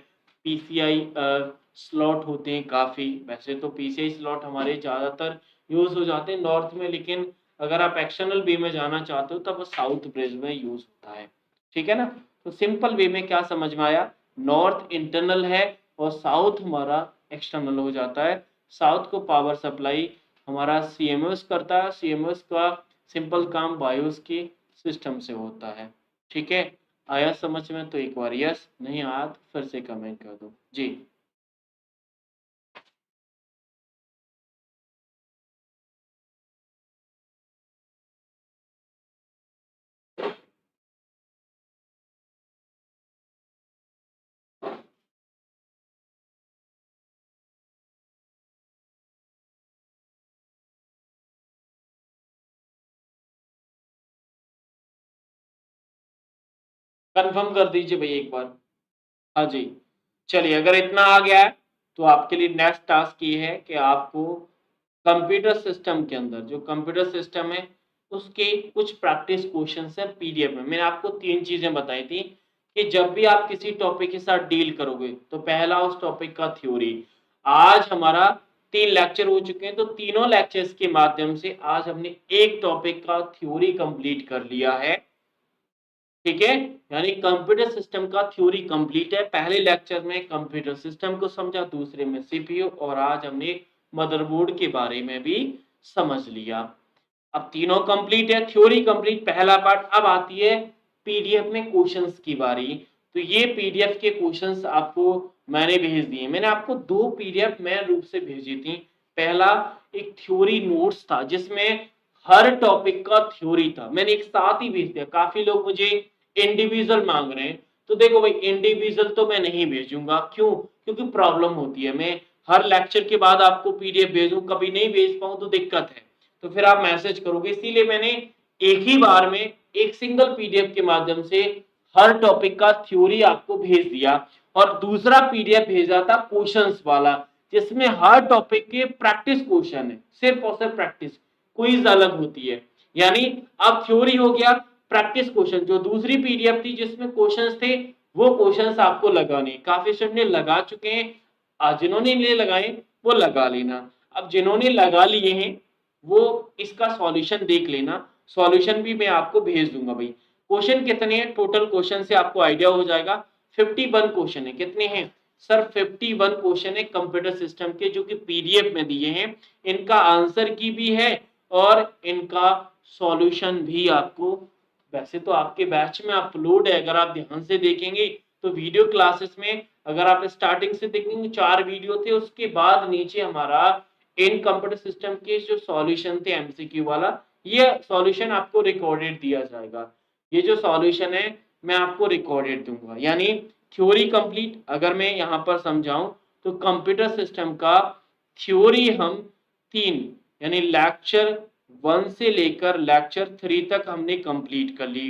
PCI स्लॉट होते हैं काफ़ी, वैसे तो PCI स्लॉट हमारे ज़्यादातर यूज़ हो जाते हैं नॉर्थ में, लेकिन अगर आप एक्सटर्नल वे में जाना चाहते हो तब वो साउथ ब्रिज में यूज़ होता है, ठीक है ना। तो सिंपल वे में क्या समझ में आया, नॉर्थ इंटरनल है और साउथ हमारा एक्सटर्नल हो जाता है। साउथ को पावर सप्लाई हमारा CMOS करता है, CMOS का सिंपल काम बायोस के सिस्टम से होता है, ठीक है। आया समझ में? तो एक बार यस, नहीं आया तो फिर से कमेंट कर दो जी। कंफर्म कर दीजिए भाई एक बार। हाँ जी, चलिए अगर इतना आ गया है तो आपके लिए नेक्स्ट टास्क ये है कि आपको कंप्यूटर सिस्टम के अंदर, जो कंप्यूटर सिस्टम है उसके कुछ प्रैक्टिस क्वेश्चन है PDF में। मैंने आपको 3 चीजें बताई थी कि जब भी आप किसी टॉपिक के साथ डील करोगे तो पहला उस टॉपिक का थ्योरी। आज हमारा 3 लेक्चर हो चुके हैं, तो तीनों लेक्चर्स के माध्यम से आज हमने एक टॉपिक का थ्योरी कंप्लीट कर लिया है, ठीक है। यानी कंप्यूटर सिस्टम का थ्योरी कंप्लीट है। पहले लेक्चर में कंप्यूटर सिस्टम को समझा, दूसरे में CPU, और आज हमने मदरबोर्ड के बारे में भी समझ लिया। अब तीनों कंप्लीट है, थ्योरी कंप्लीट, पहला पार्ट। अब आती है PDF में क्वेश्चंस की बारी। तो ये PDF के क्वेश्चंस आपको मैंने भेज दिए। मैंने आपको 2 PDF मेन रूप से भेजी थी। पहला एक थ्योरी नोट्स था जिसमें हर टॉपिक का थ्योरी था, मैंने एक साथ ही भेज दिया। काफी लोग मुझे इंडिविजुअल मांग रहे हैं, तो देखो भाई इंडिविजुअल तो मैं नहीं भेजूंगा। क्यों? क्योंकि प्रॉब्लम होती है, मैं हर लेक्चर के बाद आपको PDF भेजूं, कभी नहीं भेज पाऊं तो दिक्कत है, तो फिर आप मैसेज करोगे। इसीलिए मैंने एक ही बार में एक सिंगल PDF के माध्यम से हर टॉपिक का थ्योरी आपको भेज दिया, और दूसरा PDF भेजा था क्वेश्चंस वाला, जिसमें हर टॉपिक के प्रैक्टिस क्वेश्चन है, सिर्फ और सिर्फ प्रैक्टिस, क्विज अलग होती है। यानी अब थ्योरी हो गया, प्रैक्टिस क्वेश्चन, जो दूसरी PDF थी जिसमें क्वेश्चंस थे वो क्वेश्चंस आपको लगाने। काफी स्टूडेंट ने लगा चुके हैं, जिन्होंने नहीं लगाए वो लगा लेना। अब जिन्होंने लगा लिए हैं वो इसका सॉल्यूशन देख लेना, सॉल्यूशन भी मैं आपको भेज दूंगा भाई। क्वेश्चन कितने हैं टोटल, क्वेश्चन से आपको आइडिया हो जाएगा। 51 क्वेश्चन है। कितने हैं सर? 51 क्वेश्चन है कंप्यूटर सिस्टम के, जो कि PDF में दिए हैं। इनका आंसर की भी है और इनका सॉल्यूशन भी आपको, वैसे तो आपके बैच में अपलोड है, अगर आप ध्यान से देखेंगे तो वीडियो क्लासेस में अगर आप स्टार्टिंग से देखेंगे 4 वीडियो थे, उसके बाद नीचे हमारा इन कंप्यूटर सिस्टम के जो सॉल्यूशन थे MCQ वाला, ये सॉल्यूशन आपको रिकॉर्डेड दिया जाएगा। ये जो सॉल्यूशन है मैं आपको रिकॉर्डेड दूंगा। यानी थ्योरी कंप्लीट, अगर मैं यहाँ पर समझाऊं तो कंप्यूटर सिस्टम का थ्योरी हम 3 यानी लेक्चर 1 से लेकर लेक्चर 3 तक हमने कंप्लीट कर ली,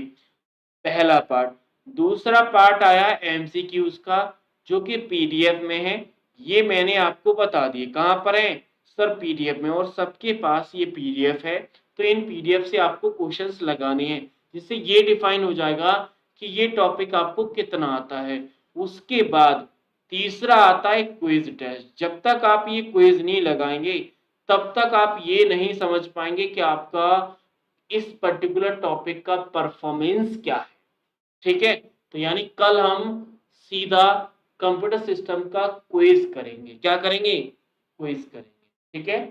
पहला पार्ट। दूसरा पार्ट आया MCQs का, जो कि PDF में है। ये मैंने आपको बता दिए कहाँ पर है सर, PDF में, और सबके पास ये PDF है। तो इन पीडीएफ से आपको क्वेश्चंस लगाने हैं, जिससे ये डिफाइन हो जाएगा कि ये टॉपिक आपको कितना आता है। उसके बाद तीसरा आता है क्विज टेस्ट। जब तक आप ये क्विज नहीं लगाएंगे तब तक आप ये नहीं समझ पाएंगे कि आपका इस पर्टिकुलर टॉपिक का परफॉर्मेंस क्या है। ठीक है, तो यानी कल हम सीधा कंप्यूटर सिस्टम का क्विज करेंगे। क्या करेंगे? क्विज करेंगे। ठीक है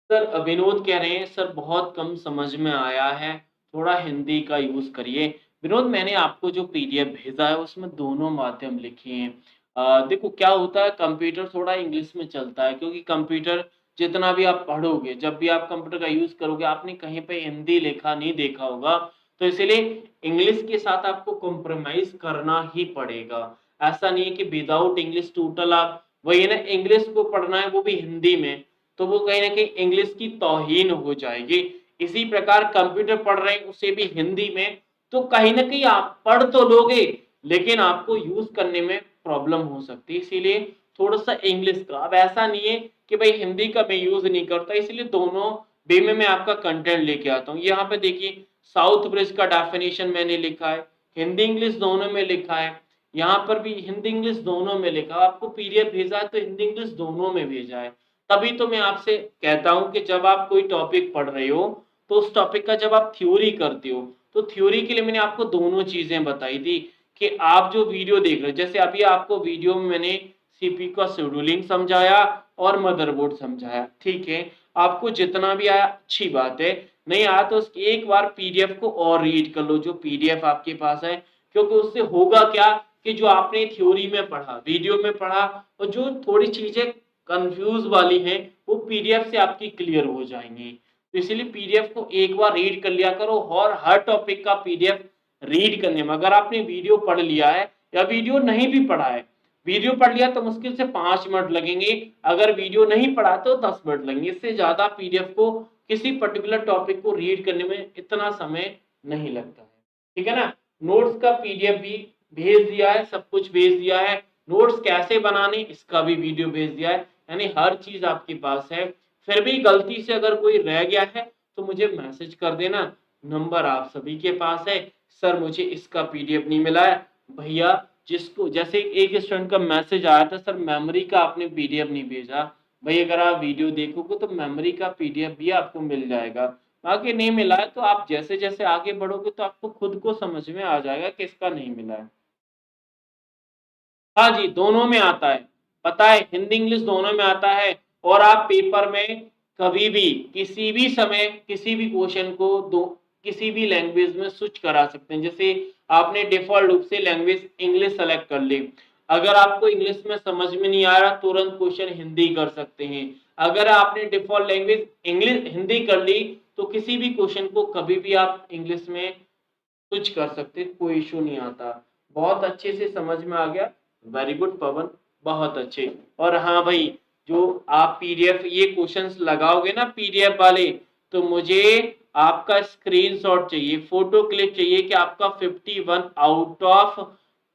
सर, विनोद कह रहे हैं सर बहुत कम समझ में आया है, थोड़ा हिंदी का यूज करिए। विनोद, मैंने आपको जो पीडीएफ भेजा है उसमें दोनों माध्यम लिखे हैं। देखो क्या होता है, कंप्यूटर थोड़ा इंग्लिश में चलता है, क्योंकि कंप्यूटर जितना भी आप पढ़ोगे, जब भी आप कंप्यूटर का यूज करोगे, आपने कहीं पे हिंदी लिखा नहीं देखा होगा, तो इसलिए इंग्लिश के साथ आपको कॉम्प्रोमाइज करना ही पड़ेगा। ऐसा नहीं है कि विदाउट इंग्लिश टोटल आप वही ना इंग्लिश को पढ़ना है वो भी हिंदी में, तो वो कहीं ना कहीं इंग्लिश की तौहीन हो जाएगी। इसी प्रकार कंप्यूटर पढ़ रहे हैं उसे भी हिंदी में, तो कहीं ना कहीं आप पढ़ तो लोगे लेकिन आपको यूज करने में प्रॉब्लम हो सकती है, इसीलिए थोड़ा सा इंग्लिश का। अब ऐसा नहीं है कि भाई हिंदी का मैं यूज नहीं करता, इसलिए दोनों वे में मैं आपका कंटेंट लेके आता हूँ। यहाँ पे देखिए साउथ ब्रिज का डेफिनेशन मैंने लिखा है, हिंदी इंग्लिश दोनों में लिखा है, यहाँ पर भी हिंदी इंग्लिश दोनों में लिखा है। आपको पीडीएफ भेजा है तो हिंदी इंग्लिश दोनों में भेजा है। तभी तो मैं आपसे कहता हूं कि जब आप कोई टॉपिक पढ़ रहे हो तो उस टॉपिक का जब आप थ्योरी करते हो तो थ्योरी के लिए मैंने आपको दोनों चीजें बताई थी कि आप जो वीडियो देख रहे हो, जैसे अभी आपको वीडियो में मैंने सीपी का शेड्यूलिंग समझाया और मदरबोर्ड समझाया। ठीक है, आपको जितना भी आया अच्छी बात है, नहीं आया तो एक बार पीडीएफ को और रीड कर लो जो पीडीएफ आपके पास है, क्योंकि उससे होगा क्या कि जो आपने थ्योरी में पढ़ा, वीडियो में पढ़ा, और जो थोड़ी चीजें कंफ्यूज वाली हैं वो पीडीएफ से आपकी क्लियर हो जाएंगी। तो इसीलिए पीडीएफ को एक बार रीड कर लिया करो, और हर टॉपिक का पीडीएफ रीड करने में, अगर आपने वीडियो पढ़ लिया है या वीडियो नहीं भी पढ़ा है, वीडियो पढ़ लिया तो मुश्किल से 5 मिनट लगेंगे, अगर वीडियो नहीं पढ़ा तो 10 मिनट लगेंगे, इससे ज्यादा पीडीएफ को किसी पर्टिकुलर टॉपिक को रीड करने में इतना समय नहीं लगता है। ठीक है ना, नोट्स का पीडीएफ भी भेज दिया है, सब कुछ भेज दिया है, नोट्स कैसे बनाने इसका भी वीडियो भेज दिया है, यानी हर चीज आपके पास है। फिर भी गलती से अगर कोई रह गया है तो मुझे मैसेज कर देना, नंबर आप सभी के पास है। सर मुझे इसका पीडीएफ नहीं मिला है भैया, जिसको जैसे एक स्टूडेंट का मैसेज आया था, सर मेमोरी का आपने पीडीएफ नहीं भेजा। भाई अगर आप वीडियो देखोगे तो मेमोरी का पीडीएफ भी आपको मिल जाएगा, बाकी नहीं मिला है तो आप जैसे जैसे आगे बढ़ोगे तो आपको खुद को समझ में आ जाएगा कि इसका नहीं मिला है। हाँ जी, दोनों में आता है, पता है हिंदी इंग्लिश दोनों में आता है। और आप पेपर में कभी भी किसी भी समय किसी भी क्वेश्चन को दो किसी भी लैंग्वेज में स्विच करा सकते हैं। जैसे आपने डिफॉल्ट रूप से लैंग्वेज इंग्लिश सेलेक्ट कर ली, अगर आपको इंग्लिश में समझ में नहीं आ रहा तुरंत क्वेश्चन हिंदी कर सकते हैं। अगर आपने डिफॉल्ट लैंग्वेज इंग्लिश हिंदी कर ली तो किसी भी क्वेश्चन को कभी भी आप इंग्लिश में स्विच कर सकते, कोई इशू नहीं आता। बहुत अच्छे से समझ में आ गया, वेरी गुड पवन, बहुत अच्छे। और हाँ भाई, जो आप पीडीएफ ये क्वेश्चंस लगाओगे ना पीडीएफ वाले, तो मुझे आपका स्क्रीनशॉट चाहिए, फोटो क्लिप चाहिए कि आपका 51 आउट ऑफ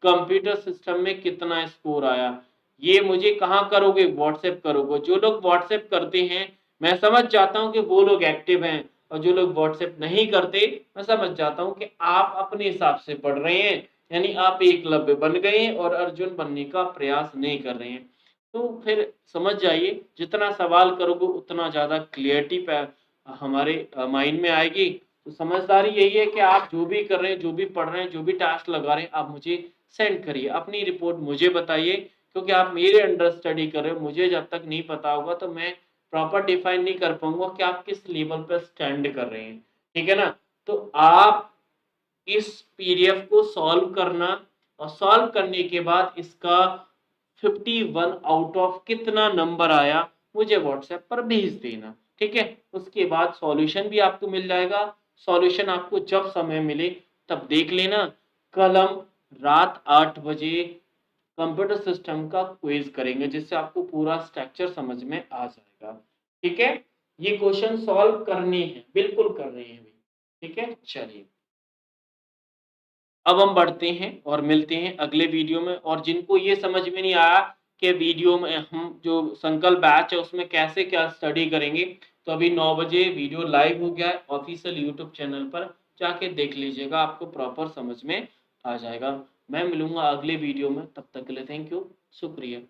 कंप्यूटर सिस्टम में कितना स्कोर आया। ये मुझे कहाँ करोगे? व्हाट्सएप करोगे। जो लोग व्हाट्सएप करते हैं मैं समझ जाता हूँ कि वो लोग एक्टिव हैं, और जो लोग व्हाट्सएप नहीं करते मैं समझ जाता हूँ कि आप अपने हिसाब से पढ़ रहे हैं, यानी आप एकलव्य बन गए हैं और अर्जुन बनने का प्रयास नहीं कर रहे हैं। तो फिर समझ जाइए, जितना सवाल करोगे उतना ज़्यादा क्लियरिटी पे हमारे माइंड में आएगी। तो समझदारी यही है कि आप जो भी कर रहे हैं, जो भी पढ़ रहे हैं, जो भी टास्क लगा रहे हैं, आप मुझे सेंड करिए, अपनी रिपोर्ट मुझे बताइए, क्योंकि आप मेरे अंडर स्टडी कर रहे हो। मुझे जब तक नहीं पता होगा तो मैं प्रॉपर डिफाइन नहीं कर पाऊंगा कि आप किस लेवल पर स्टैंड कर रहे हैं। ठीक है ना, तो आप इस पीडीएफ को सॉल्व करना, और सॉल्व करने के बाद इसका 51 आउट ऑफ कितना नंबर आया मुझे व्हाट्सएप पर भेज देना। ठीक है, उसके बाद सॉल्यूशन भी आपको मिल जाएगा। सॉल्यूशन आपको जब समय मिले तब देख लेना। कल हम रात 8 बजे कंप्यूटर सिस्टम का क्विज करेंगे, जिससे आपको पूरा स्ट्रक्चर समझ में आ जाएगा। ठीक है, ये क्वेश्चन सॉल्व करने हैं, बिल्कुल कर रहे हैं। ठीक है, चलिए अब हम बढ़ते हैं और मिलते हैं अगले वीडियो में। और जिनको ये समझ में नहीं आया के वीडियो में हम जो संकल्प बैच है उसमें कैसे क्या स्टडी करेंगे। तो अभी 9 बजे वीडियो लाइव हो गया है ऑफिशियल यूट्यूब चैनल पर, जाके देख लीजिएगा, आपको प्रॉपर समझ में आ जाएगा। मैं मिलूंगा अगले वीडियो में, तब तक के लिए थैंक यू, शुक्रिया।